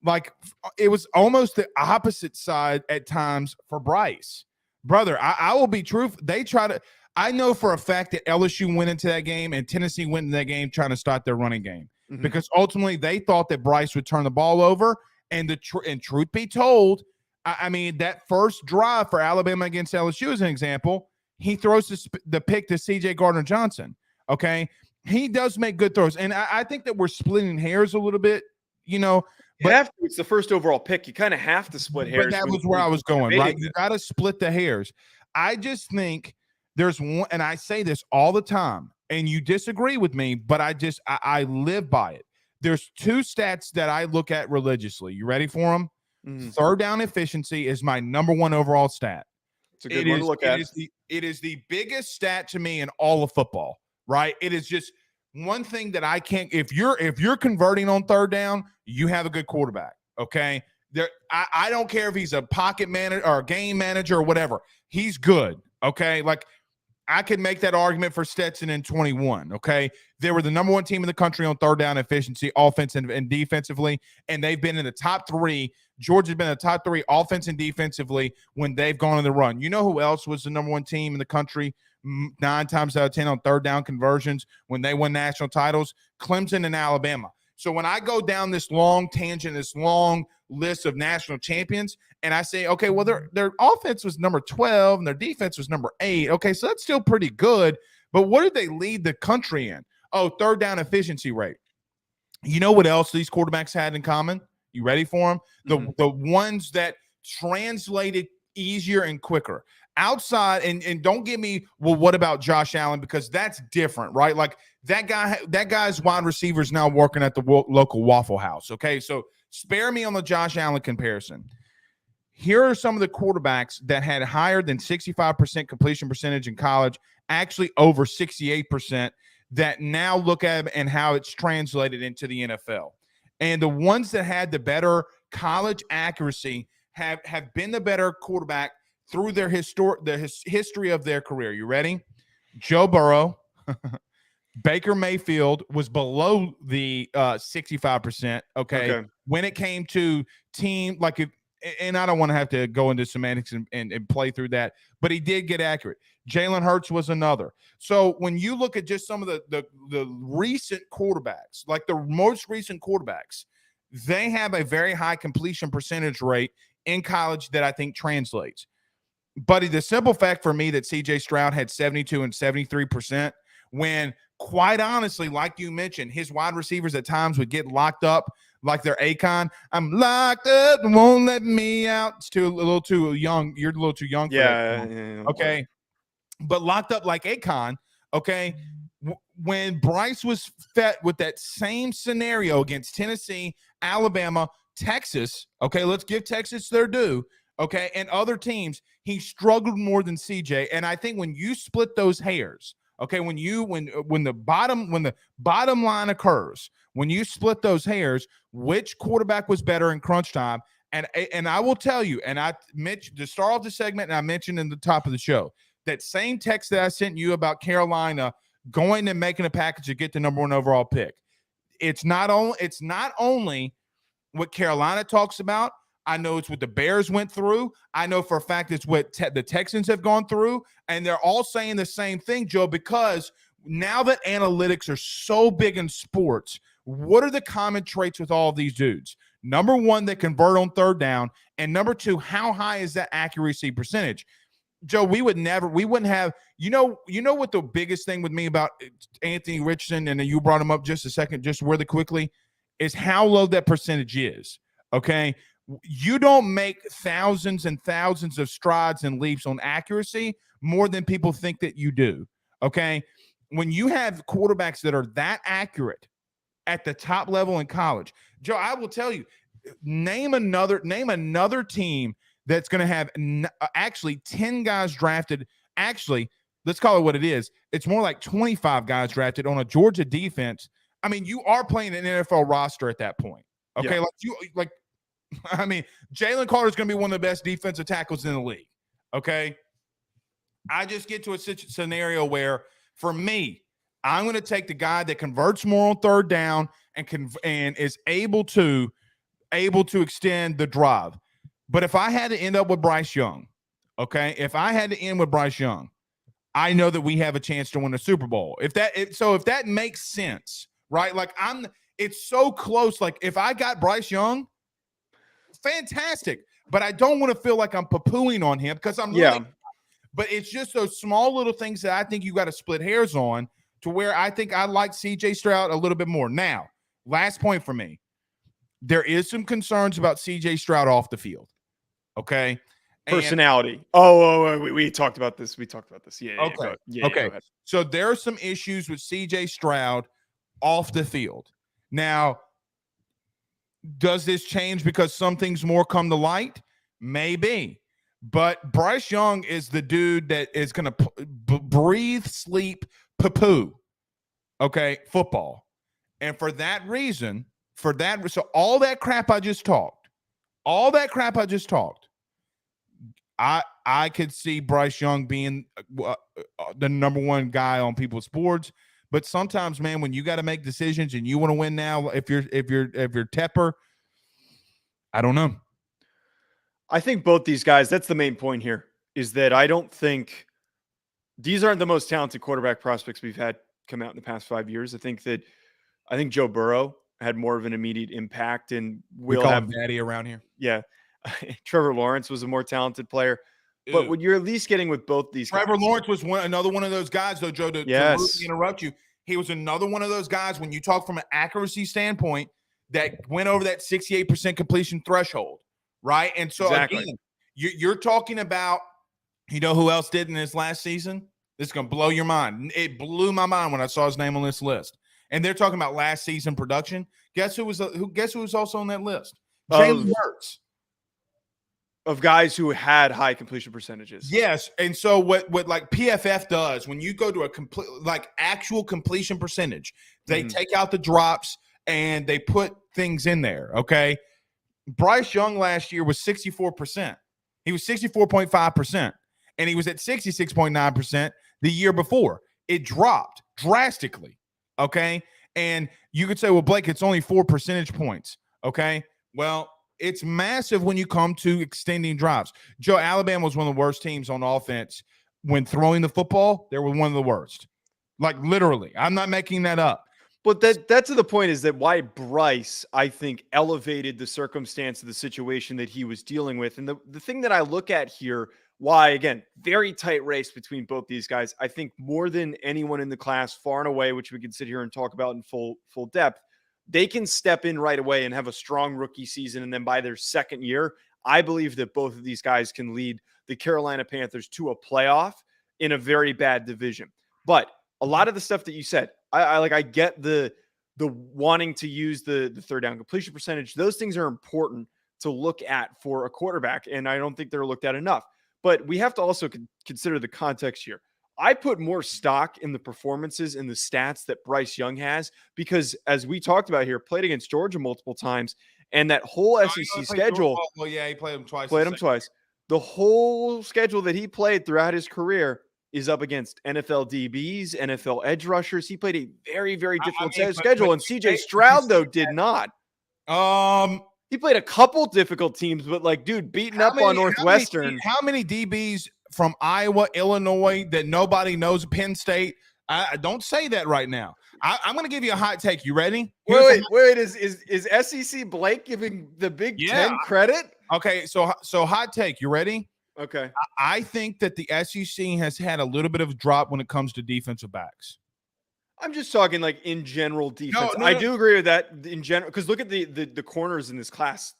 like it was almost the opposite side at times for Bryce. Brother, I will be truthful. I know for a fact that LSU went into that game and Tennessee went into that game trying to start their running game because ultimately they thought that Bryce would turn the ball over. And truth be told, I mean, that first drive for Alabama against LSU as an example, he throws the pick to C.J. Gardner-Johnson, okay? He does make good throws. And I think that we're splitting hairs a little bit, But it's the first overall pick. You kind of have to split hairs. But that was where I was going, right? You got to split the hairs. I just think there's one, and I say this all the time, and you disagree with me, but I live by it. There's two stats that I look at religiously. You ready for them? Mm-hmm. Third down efficiency is my number one overall stat. It's a good one to look at. It is the biggest stat to me in all of football, right? It is just one thing that I can't. If you're converting on third down, you have a good quarterback. Okay, I don't care if he's a pocket manager or a game manager or whatever. He's good. Okay, like I could make that argument for Stetson in 21. Okay, they were the number one team in the country on third down efficiency, offense and defensively, and they've been in the top three. Georgia's been in the top three offense and defensively when they've gone on the run. You know who else was the number one team in the country 9 times out of 10 on third down conversions when they won national titles? Clemson and Alabama. So when I go down this long tangent, this long list of national champions, and I say, okay, well, their offense was number 12 and their defense was number 8. Okay, so that's still pretty good. But what did they lead the country in? Oh, third down efficiency rate. You know what else these quarterbacks had in common? You ready for them? The ones that translated easier and quicker. Outside, and don't give me, well, what about Josh Allen? Because that's different, right? Like that guy's wide receiver is now working at the local Waffle House. Okay, so spare me on the Josh Allen comparison. Here are some of the quarterbacks that had higher than 65% completion percentage in college, actually over 68%, that now look at it and how it's translated into the NFL. And the ones that had the better college accuracy have been the better quarterback through their history of their career. You ready? Joe Burrow, Baker Mayfield was below the 65%. Okay. When it came to team, and I don't want to have to go into semantics and play through that, but he did get accurate. Jalen Hurts was another. So when you look at just some of the recent quarterbacks, like the most recent quarterbacks, they have a very high completion percentage rate in college that I think translates. Buddy, the simple fact for me that C.J. Stroud had 72 and 73%, when quite honestly, like you mentioned, his wide receivers at times would get locked up like they're Akon. I'm locked up and won't let me out. It's a little too young. You're a little too young for that. Yeah. Okay. But locked up like Akon, okay, when Bryce was fed with that same scenario against Tennessee, Alabama, Texas, okay, let's give Texas their due, okay, and other teams, he struggled more than CJ. And I think when you split those hairs, okay, when the bottom line occurs, when you split those hairs, which quarterback was better in crunch time? And I will tell you, and I mentioned to start off the segment, and I mentioned in the top of the show, that same text that I sent you about Carolina going and making a package to get the number 1 overall pick. It's not only what Carolina talks about. I know it's what the Bears went through. I know for a fact it's what the Texans have gone through. And they're all saying the same thing, Joe, because now that analytics are so big in sports, what are the common traits with all of these dudes? Number 1, they convert on third down. And number 2, how high is that accuracy percentage? Joe, we wouldn't have, you know what the biggest thing with me about Anthony Richardson, and then you brought him up just a second, just really quickly, is how low that percentage is. Okay. You don't make thousands and thousands of strides and leaps on accuracy more than people think that you do. Okay. When you have quarterbacks that are that accurate at the top level in college, Joe, I will tell you, name another team that's going to have actually 10 guys drafted. Actually, let's call it what it is. It's more like 25 guys drafted on a Georgia defense. I mean, you are playing an NFL roster at that point. Okay. Yeah. I mean, Jalen Carter is going to be one of the best defensive tackles in the league. Okay. I just get to a scenario where, for me, I'm going to take the guy that converts more on third down and is able to extend the drive. But if I had to end up with Bryce Young, okay, I know that we have a chance to win a Super Bowl. If that makes sense, right? Like it's so close. Like if I got Bryce Young, fantastic. But I don't want to feel like I'm poo-pooing on him because I'm really. But it's just those small little things that I think you got to split hairs on, to where I think I like CJ Stroud a little bit more. Now, last point for me. There is some concerns about CJ Stroud off the field. Okay. Personality. We talked about this. Yeah. Okay. Okay. So there are some issues with CJ Stroud off the field. Now, does this change because some things more come to light? Maybe. But Bryce Young is the dude that is going to breathe, sleep, poo-poo, okay, football. And for that reason, so all that crap I just talked, I could see Bryce Young being the number 1 guy on people's boards. But sometimes, man, when you got to make decisions and you want to win now, if you're Tepper, I don't know. I think both these guys, that's the main point here, is that I don't think these aren't the most talented quarterback prospects we've had come out in the past 5 years. I think Joe Burrow had more of an immediate impact, and we call him daddy around here. Yeah. Trevor Lawrence was a more talented player. Ew. But what you're at least getting with both these Trevor Lawrence was another one of those guys, though, Joe, to really interrupt you. He was another one of those guys, when you talk from an accuracy standpoint, that went over that 68% completion threshold, right? And so, again, you're talking about, you know who else did in this last season? This is going to blow your mind. It blew my mind when I saw his name on this list. And they're talking about last season production. Guess who was also on that list? Jalen Hurts. Of guys who had high completion percentages. Yes. And so what like PFF does, when you go to a complete, like actual completion percentage, they take out the drops and they put things in there. Okay. Bryce Young last year was 64%. He was 64.5%. And he was at 66.9% the year before. It dropped drastically. Okay. And you could say, well, Blake, it's only 4 percentage points. Okay. Well, it's massive when you come to extending drives. Joe, Alabama was one of the worst teams on offense when throwing the football. They were one of the worst. Like literally. I'm not making that up. But that's to the point, is that why Bryce, I think, elevated the circumstance of the situation that he was dealing with. And the thing that I look at here, why, again, very tight race between both these guys. I think more than anyone in the class, far and away, which we can sit here and talk about in full depth, they can step in right away and have a strong rookie season. And then by their second year, I believe that both of these guys can lead the Carolina Panthers to a playoff in a very bad division. But a lot of the stuff that you said, I get the wanting to use the third down completion percentage. Those things are important to look at for a quarterback, and I don't think they're looked at enough. But we have to also consider the context here. I put more stock in the performances and the stats that Bryce Young has because, as we talked about here, played against Georgia multiple times, and that whole SEC schedule. Well, yeah, he played him twice. The whole schedule that he played throughout his career is up against NFL DBs, NFL edge rushers. He played a very, very difficult schedule, and CJ Stroud though did not. He played a couple difficult teams, but like, dude, beating up on Northwestern. How many DBs from Iowa, Illinois that nobody knows? Penn State. I don't say that right now. I'm going to give you a hot take. You ready? Wait. Is SEC Blake giving the Big Ten credit? Okay, so hot take. You ready? Okay. I think that the SEC has had a little bit of a drop when it comes to defensive backs. I'm just talking like in general defense. I do agree with that in general because look at the corners in this class.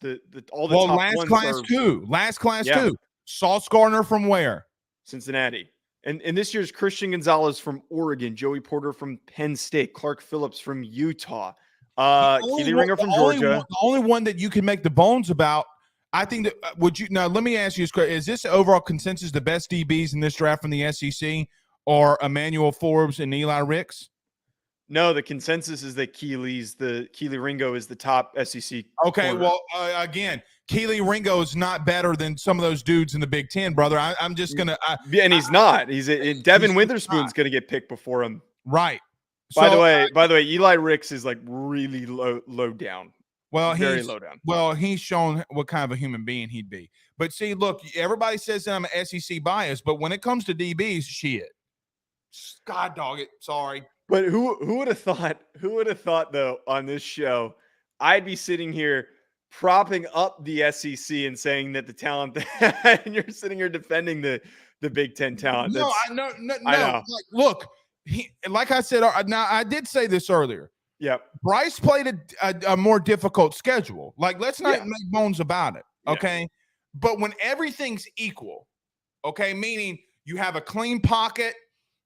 All the top last ones class too. Sauce Gardner from where? Cincinnati. And this year's Christian Gonzalez from Oregon, Joey Porter from Penn State, Clark Phillips from Utah, Keely Ringer from Georgia. The only one that you can make the bones about, I think that now let me ask you this question. Is this overall consensus the best DBs in this draft from the SEC or Emmanuel Forbes and Eli Ricks? No, the consensus is that Keely Ringo is the top SEC. Okay, corner. well, again, Keely Ringo is not better than some of those dudes in the Big Ten, brother. I'm just gonna. And he's not. Devin Witherspoon's gonna get picked before him. Right. By the way, Eli Ricks is like really low down. Well, very low down. Well, he's shown what kind of a human being he'd be. But see, look, everybody says that I'm an SEC bias, but when it comes to DBs, shit. God dog it. Sorry. But who would have thought? Who would have thought though on this show, I'd be sitting here propping up the SEC and saying that the talent, and you're sitting here defending the Big Ten talent. No. Like, look, like I said, now I did say this earlier. Yep. Bryce played a more difficult schedule. Like, let's not make bones about it. Okay. Yeah. But when everything's equal, okay, meaning you have a clean pocket,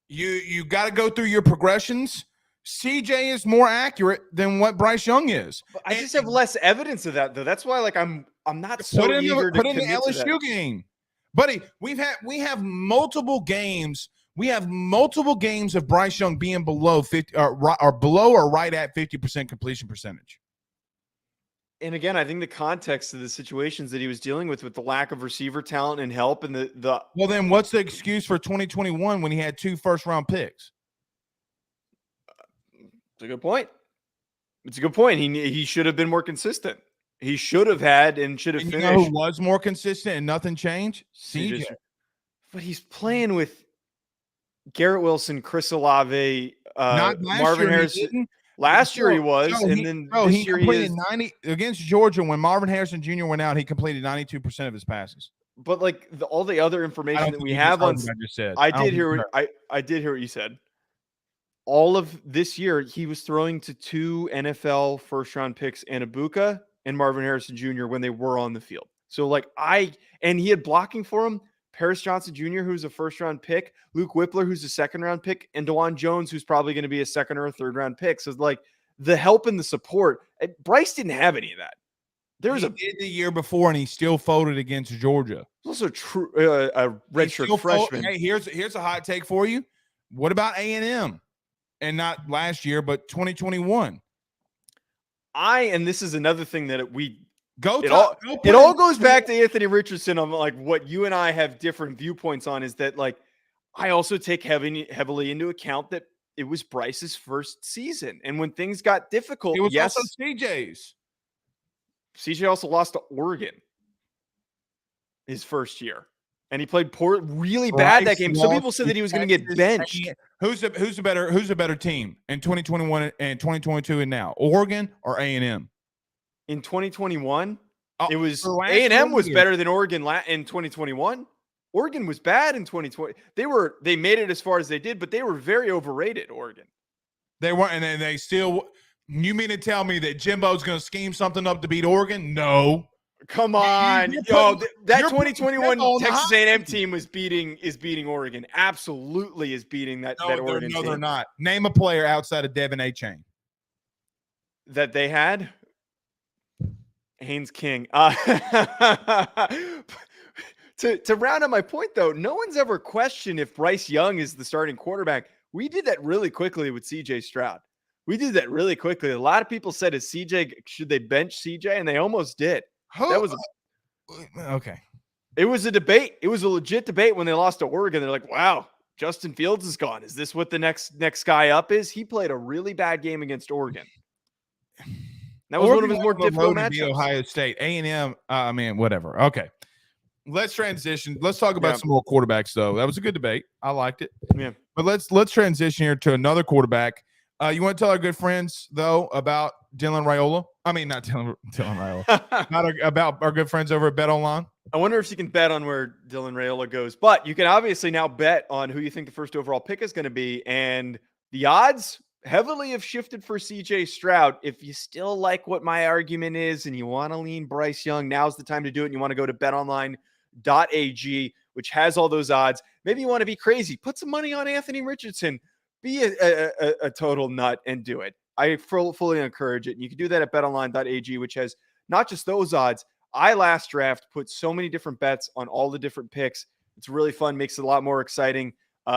you got to go through your progressions. CJ is more accurate than what Bryce Young is. But I just have less evidence of that, though. That's why, like, I'm not so eager to put in the LSU game, buddy. We have multiple games. We have multiple games of Bryce Young being below 50 or below or right at 50% completion percentage. And again, I think the context of the situations that he was dealing with the lack of receiver talent and help and the well, then what's the excuse for 2021 when he had 2 first-round picks? It's a good point. It's a good point. He should have been more consistent. He should have had and should have finished. You know who was more consistent and nothing changed? CJ. But he's playing with Garrett Wilson, Chris Olave, Marvin Harrison. Last year he was, this year he is 90 against Georgia when Marvin Harrison Jr. went out. He completed 92% of his passes. But like all the other information that we have on, I did hear what you said. All of this year, he was throwing to 2 NFL first-round picks, Anabuka and Marvin Harrison Jr. when they were on the field. So and he had blocking for him. Paris Johnson Jr., who's a first-round pick, Luke Whippler, who's a second-round pick, and DeJuan Jones, who's probably going to be a second or a third-round pick. So, like, the help and the support, Bryce didn't have any of that. He did the year before, and he still folded against Georgia. Also true, a redshirt freshman. Hey, here's a hot take for you. What about A&M? And not last year, but 2021. And this is another thing that we it all goes back to Anthony Richardson on like what you and I have different viewpoints on is that like I also take heavily into account that it was Bryce's first season. And when things got difficult, it was also CJ's. CJ also lost to Oregon his first year. And he played really bad that game. Some people said that he was going to get benched. Who's a better team in 2021 and 2022 and now? Oregon or A&M? In 2021, it was A&M was better than Oregon in 2021. Oregon was bad in 2020. They made it as far as they did, but they were very overrated, Oregon. They weren't, and then they still. You mean to tell me that Jimbo's going to scheme something up to beat Oregon? No. Come on, You're yo, putting- that you're putting 2021 Bama on the Texas hot A&M seat. team is beating Oregon. Absolutely is beating that Oregon No, team. they're not. Name a player outside of Devin A. Chain. That they had. Haynes King. To round out my point, though, no one's ever questioned if Bryce Young is the starting quarterback. We did that really quickly with CJ Stroud. We did that really quickly. A lot of people said, "Is CJ? Should they bench CJ?" And they almost did. That was okay. It was a debate. It was a legit debate when they lost to Oregon. They're like, "Wow, Justin Fields is gone. Is this what the next guy up is?" He played a really bad game against Oregon. That was one of his more difficult matchups. Ohio State, A&M. I mean, whatever. Okay, let's transition. Let's talk about Yeah. some more quarterbacks, though. That was a good debate. I liked it. Yeah. But let's transition here to another quarterback. You want to tell our good friends though about Dylan Raiola? I mean, not Dylan Raiola. About our good friends over at BetOnline. I wonder if you can bet on where Dylan Raiola goes, but you can obviously now bet on who you think the first overall pick is going to be, and the odds heavily have shifted for CJ Stroud. If you still like what my argument is and you want to lean Bryce Young, now's the time to do it. And you want to go to betonline.ag, which has all those odds. Maybe you want to be crazy. Put some money on Anthony Richardson. Be a total nut and do it. I fully encourage it. And you can do that at betonline.ag, which has not just those odds. I last draft put so many different bets on all the different picks. It's really fun, makes it a lot more exciting,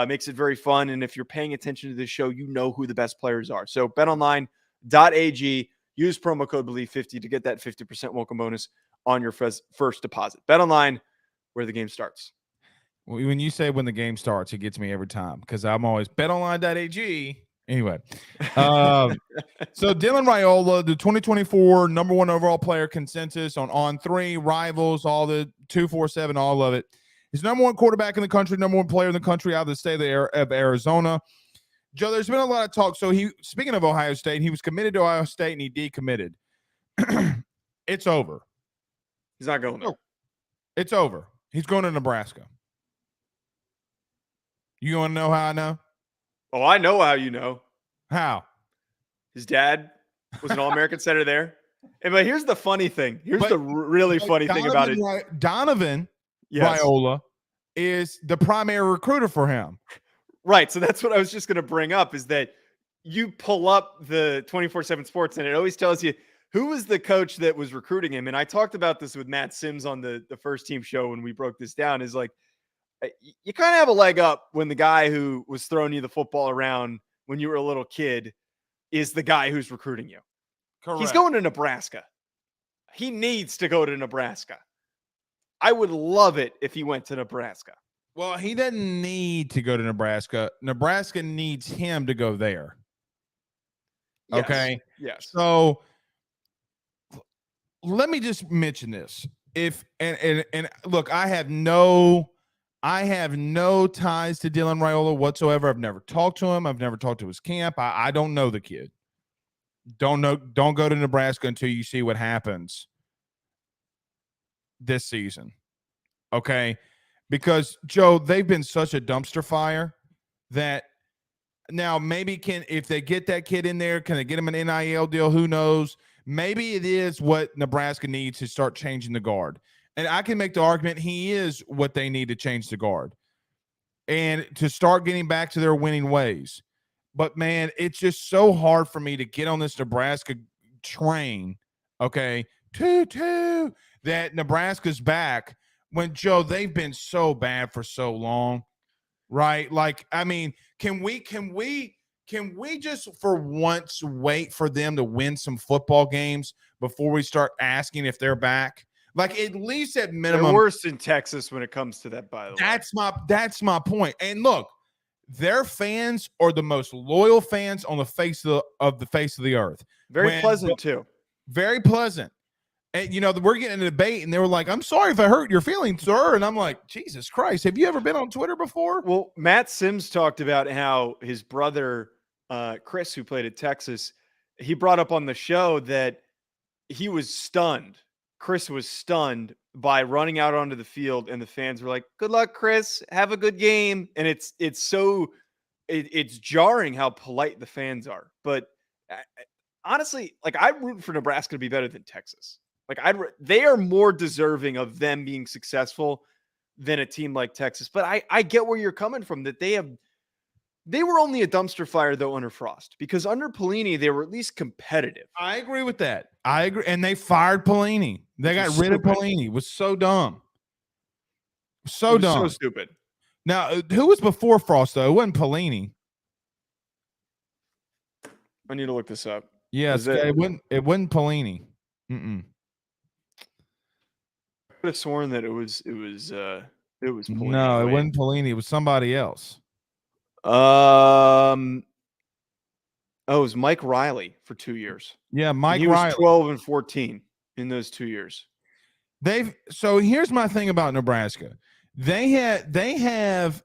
makes it very fun. And if you're paying attention to this show, you know who the best players are. So betonline.ag, use promo code BELIEVE50 to get that 50% welcome bonus on your first deposit. BetOnline, where the game starts. When you say when the game starts, it gets me every time because I'm always betonline.ag. Anyway, so Dylan Raiola, the 2024 number one overall player consensus on three rivals, all the 247, all of it. He's number one quarterback in the country, number one player in the country out of the state of Arizona. Joe, there's been a lot of talk. So speaking of Ohio State, he was committed to Ohio State and he decommitted. It's over. He's not going there. It's over. He's going to Nebraska. You want to know how I know? Oh, I know how you know. How? His dad was an All-American center there. But here's the funny thing. Here's the really funny thing about it. Donovan Raiola is the primary recruiter for him. Right. So that's what I was just going to bring up is that you pull up the 24/7 Sports and it always tells you who was the coach that was recruiting him. And I talked about this with Matt Sims on the first team show when we broke this down is like, you kind of have a leg up when the guy who was throwing you the football around when you were a little kid is the guy who's recruiting you. Correct. He's going to Nebraska. He needs to go to Nebraska. I would love it if he went to Nebraska. Well, he doesn't need to go to Nebraska. Nebraska needs him to go there. Yes. Okay. Yes. So let me just mention this. And look, I have no ties to Dylan Raiola whatsoever. I've never talked to him. I've never talked to his camp. I don't know the kid. Don't go to Nebraska until you see what happens this season. Okay? Because Joe, they've been such a dumpster fire that now maybe if they get that kid in there, can they get him an NIL deal? Who knows? Maybe it is what Nebraska needs to start changing the guard. And I can make the argument he is what they need to change the guard and to start getting back to their winning ways. But, man, it's just so hard for me to get on this Nebraska train, okay, that Nebraska's back when, Joe, they've been so bad for so long, right? Like, I mean, can we just for once wait for them to win some football games before we start asking if they're back? Like, at least at minimum. They're worse in Texas when it comes to that, by the way. That's my point. And look, their fans are the most loyal fans on the face of the earth. Very pleasant, too. Very pleasant. And, you know, we're getting a debate, and they were like, I'm sorry if I hurt your feelings, sir. And I'm like, Jesus Christ, have you ever been on Twitter before? Well, Matt Sims talked about how his brother, Chris, who played at Texas, he brought up on the show that he was stunned. Chris was stunned by running out onto the field, and the fans were like, good luck, Chris. Have a good game. And it's jarring how polite the fans are. But honestly, like, I root for Nebraska to be better than Texas. Like they are more deserving of them being successful than a team like Texas. But I get where you're coming from, that they were only a dumpster fire though under Frost, because under Pelini they were at least competitive. I agree with that. I agree. And they fired Pelini. They got rid of Pelini. It was so dumb. So dumb. So stupid. Now, who was before Frost though? It wasn't Pelini. I need to look this up. Yes, it wasn't Pelini. I could have sworn that it was Pelini. No, it wasn't Pelini. It was somebody else. Oh, it was Mike Riley for 2 years. Yeah, Mike Riley. He was 12 and 14 in those 2 years. So here's my thing about Nebraska. They have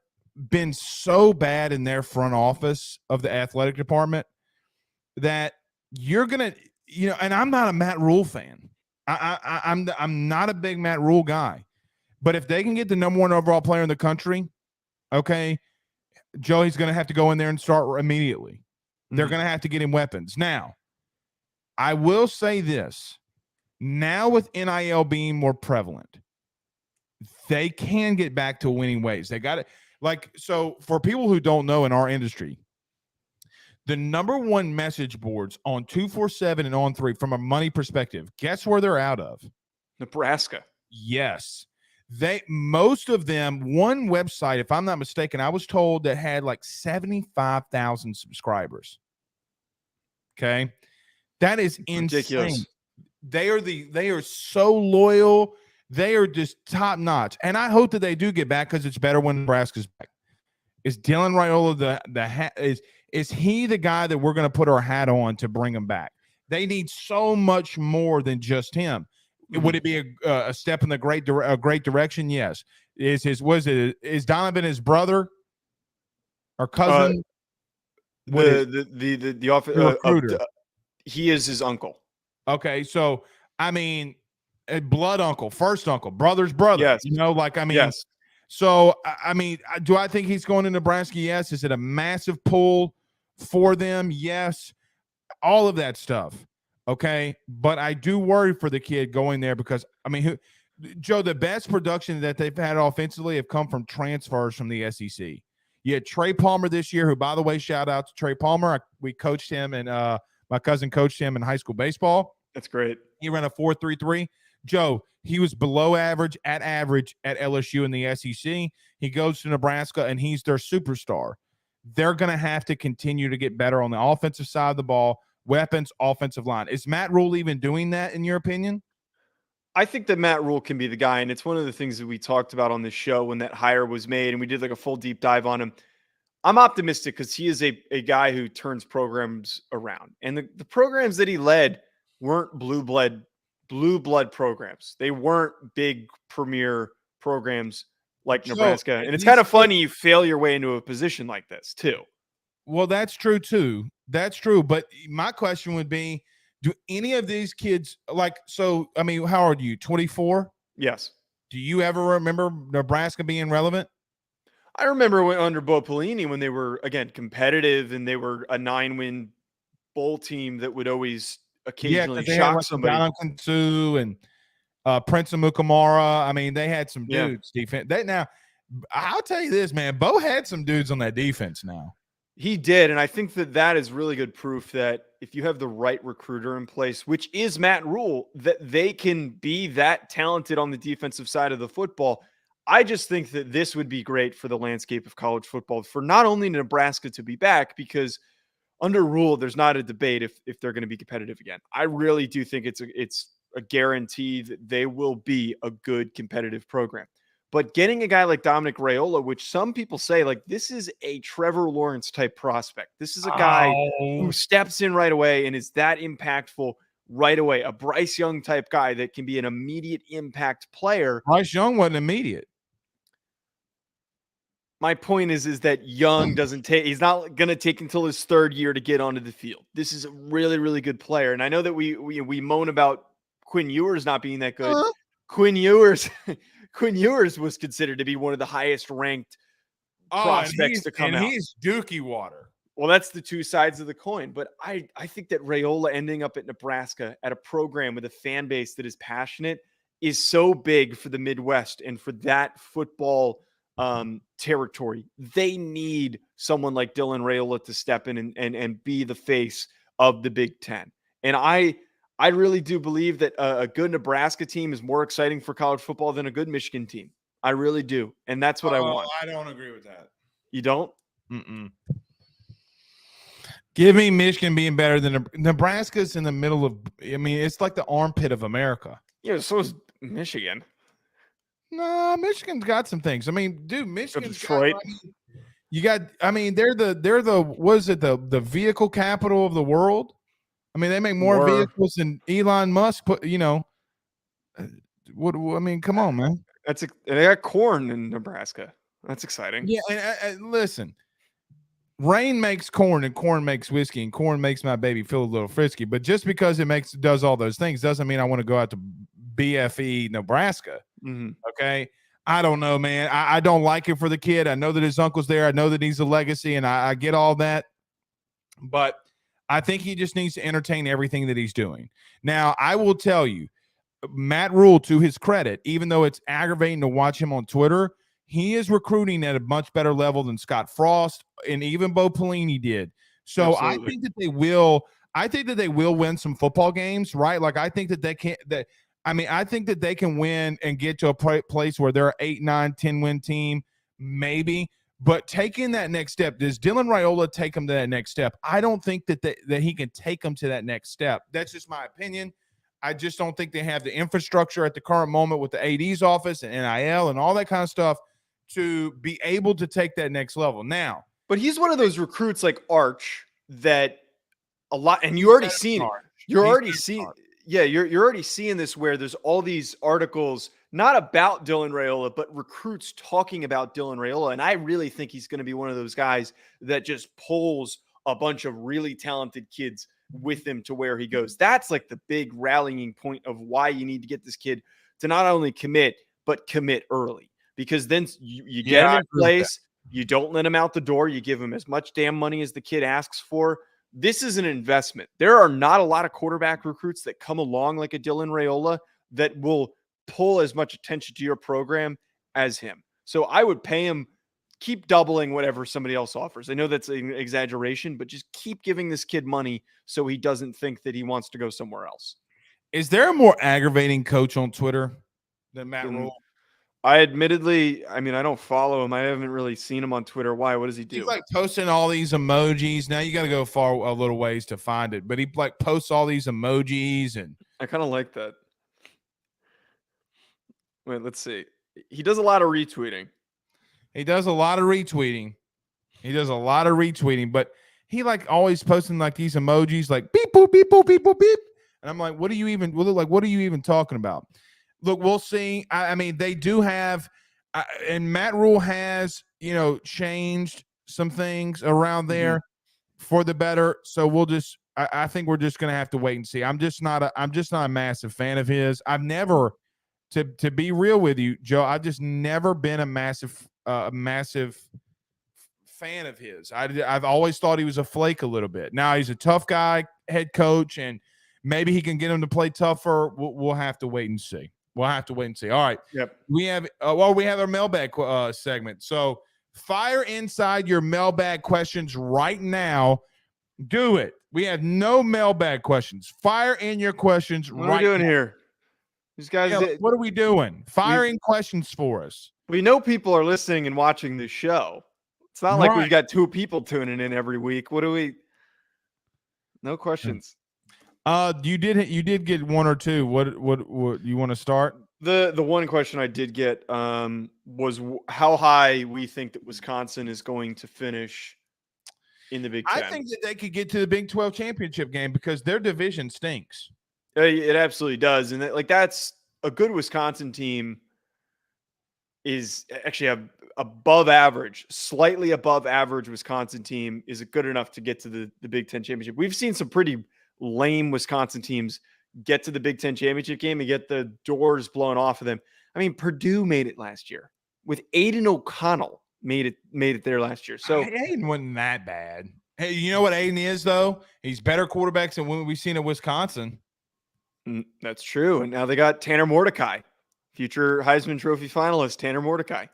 been so bad in their front office of the athletic department that you're gonna, and I'm not a Matt Rule fan. I'm not a big Matt Rule guy, but if they can get the number 1 overall player in the country, okay, Joey's gonna have to go in there and start immediately. They're gonna have to get him weapons. Now, I will say this: now with NIL being more prevalent, they can get back to winning ways. They got it. So for people who don't know in our industry, the number 1 message boards on 247 and On 3 from a money perspective, guess where they're out of? Nebraska. Yes. Most of them, one website, if I'm not mistaken, I was told that had like 75,000 subscribers. Okay. That is insane. Ridiculous. They are so loyal. They are just top notch. And I hope that they do get back, because it's better when Nebraska's back. Is Dylan Raiola is he the guy that we're going to put our hat on to bring him back? They need so much more than just him. Would it be a step in the great direction? Yes. Is Donovan his brother or cousin? The recruiter. He is his uncle. Okay, so I mean, a blood uncle, first uncle, brother's brother. Yes. Yes. So I mean, do I think he's going to Nebraska? Yes. Is it a massive pull for them? Yes. All of that stuff. Okay. But I do worry for the kid going there, because, I mean, Joe, the best production that they've had offensively have come from transfers from the SEC. You had Trey Palmer this year, who, by the way, shout out to Trey Palmer. We coached him, and my cousin coached him in high school baseball. That's great. He ran a 4.33. Joe, he was below average at LSU in the SEC. He goes to Nebraska, and he's their superstar. They're going to have to continue to get better on the offensive side of the ball, weapons, offensive line. Is Matt Rule even doing that, in your opinion? I think that Matt Rule can be the guy, and it's one of the things that we talked about on this show when that hire was made, and we did like a full deep dive on him. I'm optimistic because he is a guy who turns programs around, and the programs that he led weren't blue blood programs. They weren't big premier programs like Nebraska. And it's kind of funny you fail your way into a position like this too. Well, that's true too. That's true. But my question would be, do any of these kids, I mean, how old are you? 24? Yes. Do you ever remember Nebraska being relevant? I remember under Bo Pelini when they were, again, competitive, and they were a 9-win bowl team that would always occasionally shock somebody. Sue and Prince Amukamara. I mean, they had some dudes defense. Now, I'll tell you this, man. Bo had some dudes on that defense now. He did, and I think that is really good proof that if you have the right recruiter in place, which is Matt Rule, that they can be that talented on the defensive side of the football. I just think that this would be great for the landscape of college football, for not only Nebraska to be back, because under Rule, there's not a debate if they're going to be competitive again. I really do think it's a guarantee that they will be a good competitive program. But getting a guy like Dominic Raiola, which some people say, like, this is a Trevor Lawrence type prospect. This is a guy who steps in right away and is that impactful right away. A Bryce Young type guy that can be an immediate impact player. Bryce Young wasn't immediate. My point is that Young doesn't take, he's not going to take until his third year to get onto the field. This is a really, really good player. And I know that we moan about Quinn Ewers not being that good. Quinn Ewers was considered to be one of the highest ranked prospects to come out. And he's Dookie water. Well, that's the two sides of the coin. But I think that Raiola ending up at Nebraska at a program with a fan base that is passionate is so big for the Midwest and for that football territory. They need someone like Dylan Raiola to step in and be the face of the Big Ten. And I really do believe that a good Nebraska team is more exciting for college football than a good Michigan team. I really do. And that's what I want. I don't agree with that. You don't? Mm-mm. Give me Michigan being better than Nebraska's in the middle of. I mean, it's like the armpit of America. Yeah, so is Michigan. No, Michigan's got some things. I mean, dude, Michigan's Detroit. You got. I mean, they're the what is it, the vehicle capital of the world? I mean, they make more vehicles than Elon Musk. What? I mean, come on, man. They got corn in Nebraska. That's exciting. Yeah, and listen. Rain makes corn and corn makes whiskey and corn makes my baby feel a little frisky. But just because it does all those things doesn't mean I want to go out to BFE Nebraska. Mm-hmm. Okay. I don't know, man. I don't like it for the kid. I know that his uncle's there. I know that he's a legacy and I get all that. But I think he just needs to entertain everything that he's doing. Now, I will tell you, Matt Rule, to his credit, even though it's aggravating to watch him on Twitter, he is recruiting at a much better level than Scott Frost and even Bo Pelini did. So absolutely. I think that they will win some football games, right? Like I think that they can I think that they can win and get to a place where they're an 8, 9, 10 win team, maybe. But taking that next step, does Dylan Raiola take them to that next step? I don't think that he can take them to that next step. That's just my opinion. I just don't think they have the infrastructure at the current moment with the AD's office and NIL and all that kind of stuff to be able to take that next level now. But he's one of those recruits like Arch that a lot, and you already seen it. You're already seeing this where there's all these articles, not about Dylan Raiola, but recruits talking about Dylan Raiola. And I really think he's going to be one of those guys that just pulls a bunch of really talented kids with him to where he goes. That's like the big rallying point of why you need to get this kid to not only commit, but commit early. Because then you get him in place, you don't let him out the door, you give him as much damn money as the kid asks for. This is an investment. There are not a lot of quarterback recruits that come along like a Dylan Raiola that will pull as much attention to your program as him. So I would pay him, keep doubling whatever somebody else offers. I know that's an exaggeration, but just keep giving this kid money so he doesn't think that he wants to go somewhere else. Is there a more aggravating coach on Twitter than Matt Rule? I don't follow him. I haven't really seen him on Twitter. Why? What does he do? He's like posting all these emojis. Now you got to go a little ways to find it, but he like posts all these emojis, and I kind of like that. Wait, let's see. He does a lot of retweeting. But he like always posting like these emojis, like beep boop beep boop beep boop beep, and I'm like, what are you even talking about? Look, we'll see. I mean, they do have, and Matt Rule has, changed some things around there for the better. So I think we're just going to have to wait and see. I'm just not a massive fan of his. I've never, to be real with you, Joe, I've just never been a massive fan of his. I've always thought he was a flake a little bit. Now he's a tough guy, head coach, and maybe he can get him to play tougher. We'll have to wait and see. All right. Yep. We have our mailbag segment. So fire inside your mailbag questions right now. Do it. We have no mailbag questions. Fire in your questions right now. What are we doing here? These guys. What are we doing? Firing questions for us. We know people are listening and watching this show. It's not like we've got 2 people tuning in every week. No questions. You did get 1 or 2. What you want to start? The one question I did get was how high we think that Wisconsin is going to finish in the Big Ten. I think that they could get to the Big 12 championship game because their division stinks. It absolutely does, and that's a good Wisconsin team. Is actually above average, slightly above average Wisconsin team is good enough to get to the Big Ten championship. We've seen some pretty lame Wisconsin teams get to the Big Ten championship game and get the doors blown off of them. I mean, Purdue made it last year with Aiden O'Connell made it there last year. So Aiden wasn't that bad. Hey, you know what Aiden is, though? He's better quarterbacks than what we've seen at Wisconsin. That's true. And now they got Tanner Mordecai, future Heisman Trophy finalist Tanner Mordecai.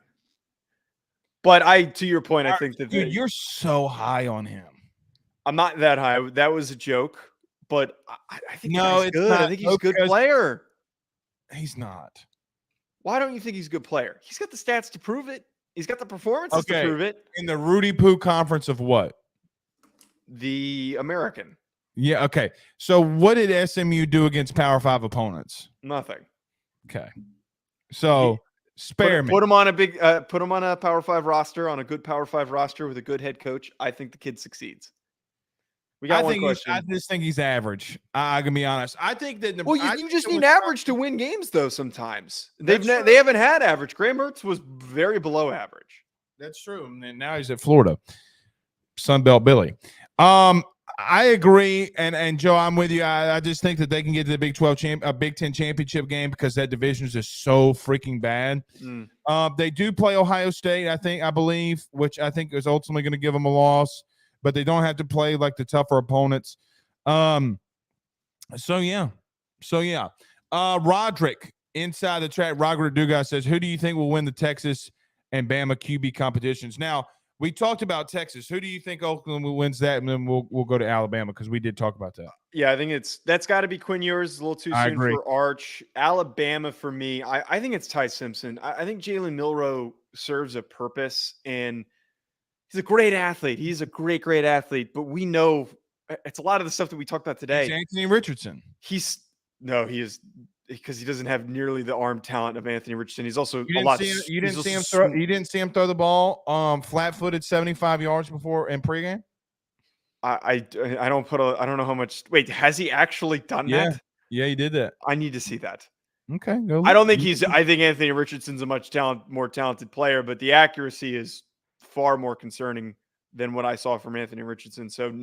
But to your point, I think that Dude, you're so high on him. I'm not that high. That was a joke, but I think No, he's it's good. not. I think he's a good player. He's not. Why don't you think he's a good player? He's got the stats to prove it. He's got the performances to prove it. In the Rudy Poo conference of what? The American. Yeah, okay. So what did SMU do against Power 5 opponents? Nothing. Okay. So spare me. Put him on a Power 5 roster, on a good Power 5 roster with a good head coach. I think the kid succeeds. We got one question. I just think he's average. I can be honest. I think that. Well, you just need average to win games, though. Sometimes they haven't had average. Graham Mertz was very below average. That's true. And now he's at Florida. Sunbelt Billy. I agree, and Joe, I'm with you. I just think that they can get to the Big 10 championship game because that division is just so freaking bad. They do play Ohio State, I believe, which I think is ultimately going to give them a loss, but they don't have to play like the tougher opponents. So yeah. Roderick inside the track. Roderick Dugas says, "Who do you think will win the Texas and Bama QB competitions?" Now, we talked about Texas. Who do you think ultimately wins that? And then we'll go to Alabama because we did talk about that. Yeah, I think that's got to be Quinn Ewers. A little too soon for Arch. Alabama for me. I think it's Ty Simpson. I think Jalen Milroe serves a purpose, and he's a great athlete. He's a great athlete. But we know it's a lot of the stuff that we talked about today. It's Anthony Richardson. He is because he doesn't have nearly the arm talent of Anthony Richardson. He's also You didn't see him throw the ball flat-footed 75 yards before in pregame? I don't know how much. Wait, has he actually done that? Yeah, he did that. I need to see that. Okay, I don't think I think Anthony Richardson's a much more talented player, but the accuracy is far more concerning than what I saw from Anthony Richardson. So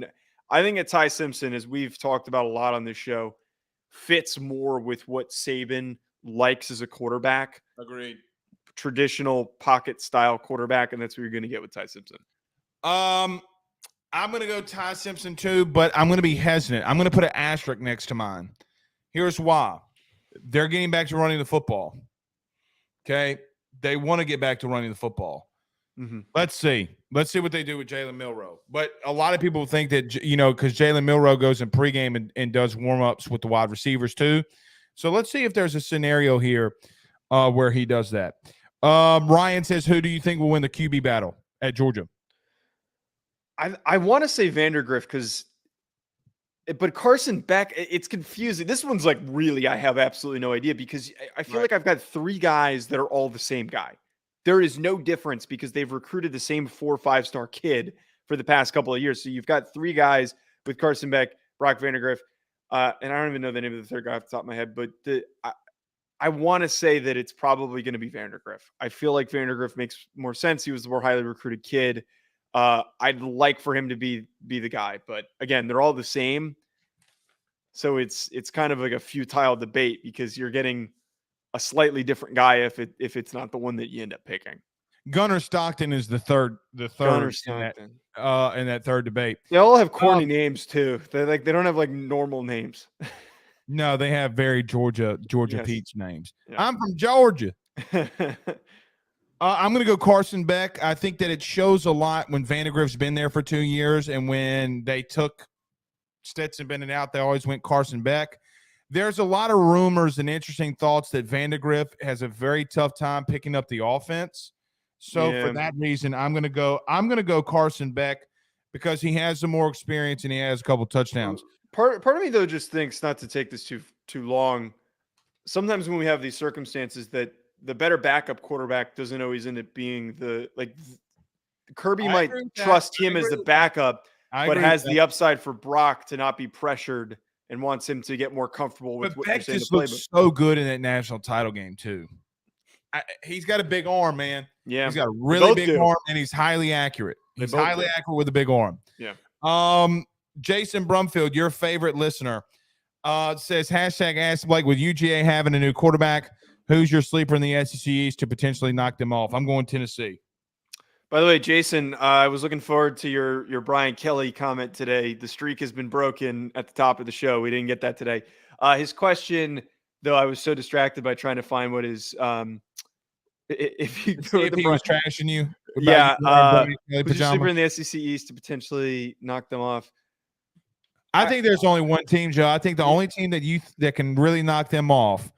I think it's Ty Simpson, as we've talked about a lot on this show, fits more with what Saban likes as a quarterback. Agreed. Traditional pocket style quarterback, and that's what you're going to get with Ty Simpson. I'm going to go Ty Simpson too, but I'm going to be hesitant. I'm going to put an asterisk next to mine. Here's why. They're getting back to running the football. Okay? They want to get back to running the football. Mm-hmm. Let's see what they do with Jalen Milroe. But a lot of people think that, because Jalen Milroe goes in pregame and does warm-ups with the wide receivers too. So let's see if there's a scenario here where he does that. Ryan says, who do you think will win the QB battle at Georgia? I want to say Vandergriff but Carson Beck, it's confusing. This one's like really, I have absolutely no idea because I feel like I've got three guys that are all the same guy. There is no difference because they've recruited the same 4 or 5-star kid for the past couple of years. So you've got three guys with Carson Beck, Brock Vandergriff, and I don't even know the name of the third guy off the top of my head, but I want to say that it's probably going to be Vandergriff. I feel like Vandergriff makes more sense. He was the more highly recruited kid. I'd like for him to be the guy, but again, they're all the same. So it's kind of like a futile debate because you're getting a slightly different guy if it's not the one that you end up picking. Gunnar Stockton is the third Gunnar Stockton. In that third debate. They all have corny names too. They don't have like normal names. No, they have very Georgia Yes. Peach names. Yeah. I'm from Georgia. I'm going to go Carson Beck. I think that it shows a lot when Vandegrift's been there for 2 years, and when they took Stetson Bennett out, they always went Carson Beck. There's a lot of rumors and interesting thoughts that Vandegrift has a very tough time picking up the offense. So for that reason, I'm going to go Carson Beck because he has some more experience and he has a couple touchdowns. Part of me though just thinks, not to take this too long, sometimes when we have these circumstances that the better backup quarterback doesn't always end up being Kirby might trust him as the backup, but has the upside for Brock to not be pressured and wants him to get more comfortable with what you're saying. Beck just looks so good in that national title game too. He's got a big arm, man. Yeah, he's got a really big arm, and he's highly accurate. He's highly accurate with a big arm. Yeah. Jason Brumfield, your favorite listener, says #Ask Blake, with UGA having a new quarterback, who's your sleeper in the SEC East to potentially knock them off? I'm going Tennessee. By the way, Jason, I was looking forward to your Brian Kelly comment today. The streak has been broken at the top of the show. We didn't get that today. His question, though, I was so distracted by trying to find what his if you See go with if the he was trashing you about yeah, you wearing Brian Kelly was your sleeper pajamas. in the SEC East to potentially knock them off? I think there's only one team, Joe. I think the only team that can really knock them off,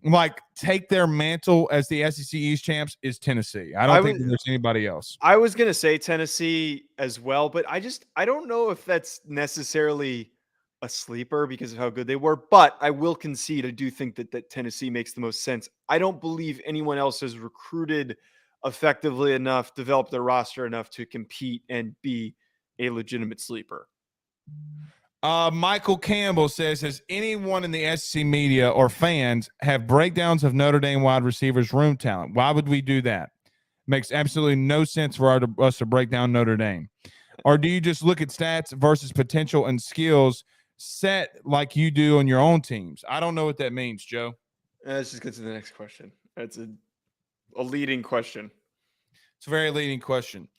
like take their mantle as the SEC East champs, is Tennessee. I don't think that there's anybody else. I was gonna say Tennessee as well, but I don't know if that's necessarily a sleeper because of how good they were. But I will concede I do think that Tennessee makes the most sense. I don't believe anyone else has recruited effectively enough, developed their roster enough to compete and be a legitimate sleeper. Michael Campbell says, has anyone in the SEC media or fans have breakdowns of Notre Dame wide receivers' room talent? Why would we do that? Makes absolutely no sense for us to break down Notre Dame. Or do you just look at stats versus potential and skills set like you do on your own teams? I don't know what that means, Joe. Let's just get to the next question. That's a leading question. It's a very leading question.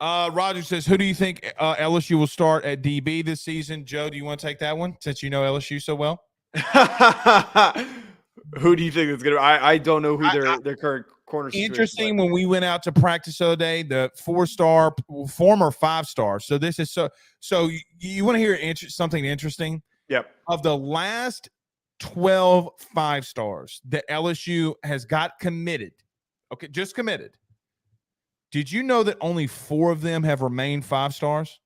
Roger says, who do you think LSU will start at DB this season? Joe, do you want to take that one since you know LSU so well? Who do you think is going to? I don't know who their current corner. Interesting. When we went out to practice the other day, the 4-star, former 5-star. So this is so you want to hear something interesting? Yep. Of the last 12 5-stars that LSU has got committed, okay, just committed. Did you know that only 4 of them have remained 5-stars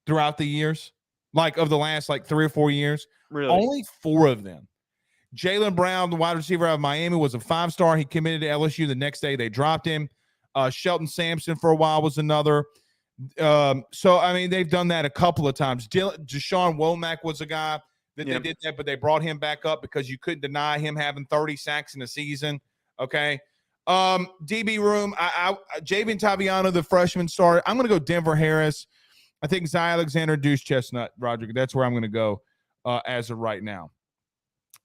throughout the years? Like of the last 3 or 4 years? Really? Only 4 of them. Jaylen Brown, the wide receiver out of Miami, was a 5-star. He committed to LSU. The next day they dropped him. Shelton Sampson for a while was another. So, I mean, they've done that a couple of times. Deshaun Womack was a guy that they did that, but they brought him back up because you couldn't deny him having 30 sacks in a season. Okay. DB room, Javian Taviano, the freshman starter. I'm going to go Denver Harris. I think Zy Alexander, Deuce Chestnut, Roger. That's where I'm going to go as of right now.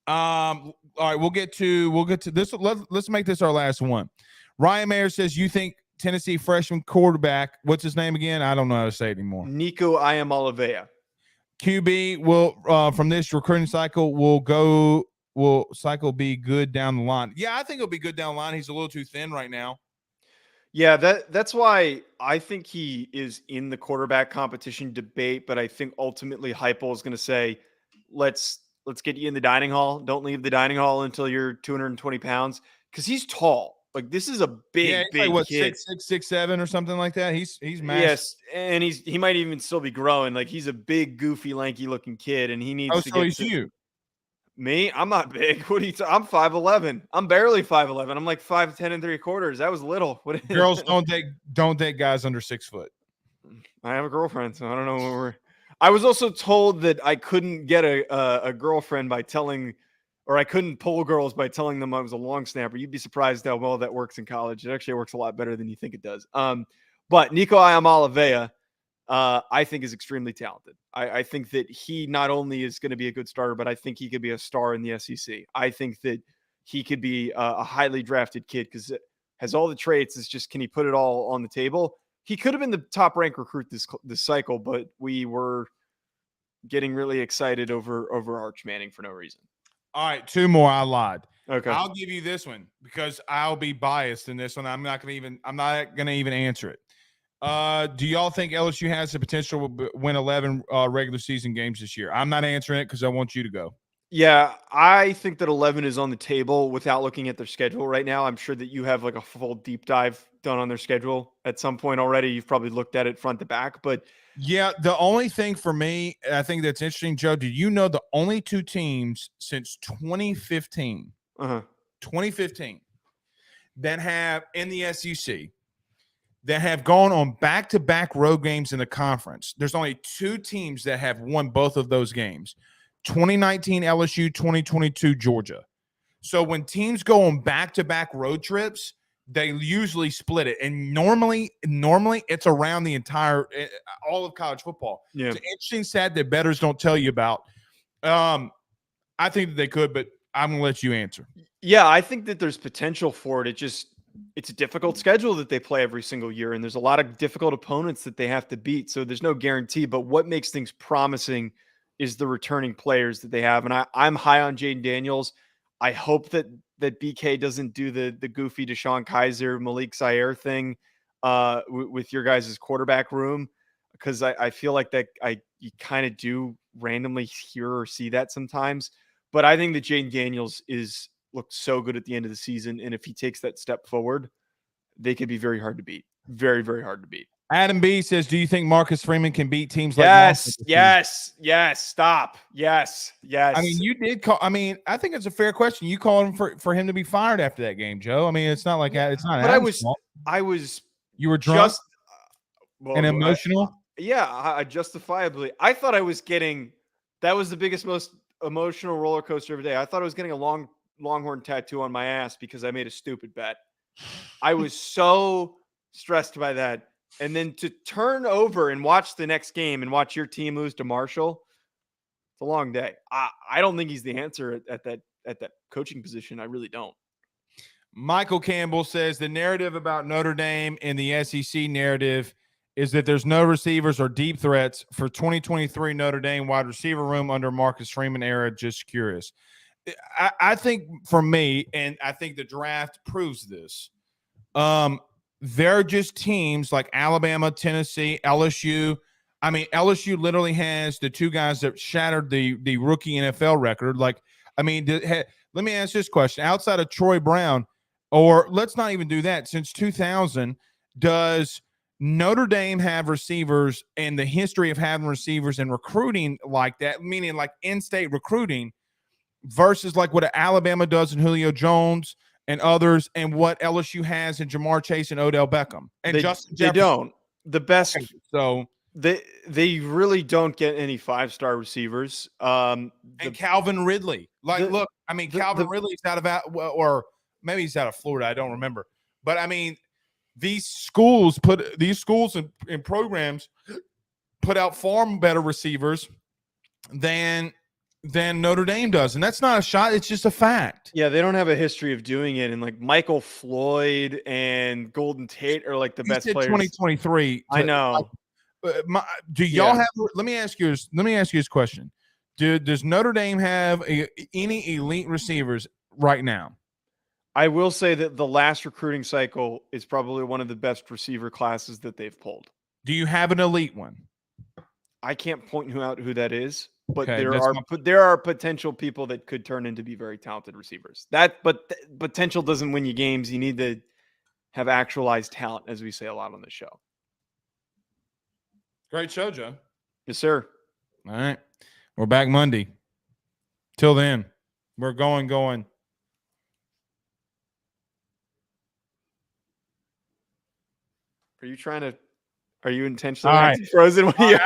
All right, we'll get to this. Let's make this our last one. Ryan Mayer says, you think Tennessee freshman quarterback, what's his name again? I don't know how to say it anymore. Nico Iamaleava. QB will from this recruiting cycle will cycle be good down the line? Yeah, I think it'll be good down the line. He's a little too thin right now. Yeah, that's why I think he is in the quarterback competition debate, but I think ultimately Heupel is going to say, let's get you in the dining hall. Don't leave the dining hall until you're 220 pounds because he's tall. Like this is a big kid. 6'6", 6'7" or something like that. He's massive. Yes, and he might even still be growing. Like he's a big, goofy, lanky looking kid, and he needs to get. He's you. Me? I'm not big. What are you? I'm 5'11". I'm barely 5'11". I'm like 5'10" and 3/4. That was little. Girls don't date guys under 6 foot. I have a girlfriend, so I don't know what we're. I was also told that I couldn't get a girlfriend by telling, or I couldn't pull girls by telling them I was a long snapper. You'd be surprised how well that works in college. It actually works a lot better than you think it does. But Nico Iamaleava, I think is extremely talented. I think that he not only is going to be a good starter, but I think he could be a star in the SEC. I think that he could be a highly drafted kid because it has all the traits. It's just, can he put it all on the table? He could have been the top ranked recruit this cycle, but we were getting really excited over Arch Manning for no reason. All right, 2 more. I lied. Okay, I'll give you this one because I'll be biased in this one. I'm not gonna even answer it. Do y'all think LSU has the potential to win 11 regular season games this year? I'm not answering it because I want you to go. Yeah, I think that 11 is on the table without looking at their schedule right now. I'm sure that you have like a full deep dive done on their schedule at some point already. You've probably looked at it front to back, but yeah, the only thing for me, I think that's interesting, Joe, do you know the only 2 teams since 2015, 2015 that have in the SEC that have gone on back-to-back road games in the conference? There's only 2 teams that have won both of those games. 2019 LSU, 2022 Georgia. So when teams go on back-to-back road trips, they usually split it. And normally it's around the entire all of college football. Yeah. It's an interesting stat that bettors don't tell you about. I think that they could, but I'm going to let you answer. Yeah, I think that there's potential for it. It just it's a difficult schedule that they play every single year, and there's a lot of difficult opponents that they have to beat. So there's no guarantee. But what makes things promising is the returning players that they have. And I'm high on Jaden Daniels. I hope that BK doesn't do the goofy Deshaun Kaiser, Malik Zaire thing with your guys' quarterback room, because I feel like that you kind of do randomly hear or see that sometimes. But I think that Jaden Daniels looks so good at the end of the season, and if he takes that step forward, they could be very hard to beat. Very, very hard to beat. Adam B says, do you think Marcus Freeman can beat teams like Yes. Stop. Yes. I mean, you did call. I mean, I think it's a fair question. You called him for him to be fired after that game, Joe. I mean, it's not like that. It's not. But I was. You were drunk and well, emotional. I justifiably. I thought I was getting. That was the biggest, most emotional roller coaster of the day. I thought I was getting a Longhorn tattoo on my ass because I made a stupid bet. I was so stressed by that. And then to turn over and watch the next game and watch your team lose to Marshall, it's a long day. I don't think he's the answer at that coaching position. I really don't. Michael Campbell says the narrative about Notre Dame in the SEC narrative is that there's no receivers or deep threats for 2023 Notre Dame wide receiver room under Marcus Freeman era. Just curious. I think for me, and I think the draft proves this, they're just teams like Alabama, Tennessee, LSU. I mean, LSU literally has the two guys that shattered the rookie NFL record. Like, I mean, let me ask this question. Outside of Troy Brown, or let's not even do that, since 2000, does Notre Dame have receivers and the history of having receivers and recruiting like that, meaning like in-state recruiting, versus like what Alabama does in Julio Jones and others, and what LSU has in Jamar Chase and Odell Beckham and Justin Jefferson? They don't. The best. So they really don't get any 5-star receivers. And Calvin Ridley. Look, I mean, Calvin Ridley's out of, or maybe he's out of Florida. I don't remember. But I mean, these schools and programs put out far better receivers than Notre Dame does. And that's not a shot. It's just a fact. Yeah, they don't have a history of doing it. And like Michael Floyd and Golden Tate are like the best players. 2023. I know. Do y'all have? Let me ask you this question. Does Notre Dame have any elite receivers right now? I will say that the last recruiting cycle is probably one of the best receiver classes that they've pulled. Do you have an elite one? I can't point out who that is, but Okay, there are potential people that could turn into be very talented receivers. But potential doesn't win you games. You need to have actualized talent, as we say a lot on the show. Great show, Joe. Yes, sir. All right. We're back Monday. Till then, we're going. Are you intentionally frozen? When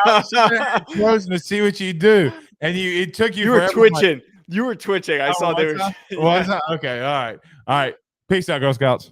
frozen to see what you do. And it took you. You were twitching. You were twitching. I saw there. Was that? Okay. All right. Peace out, Girl Scouts.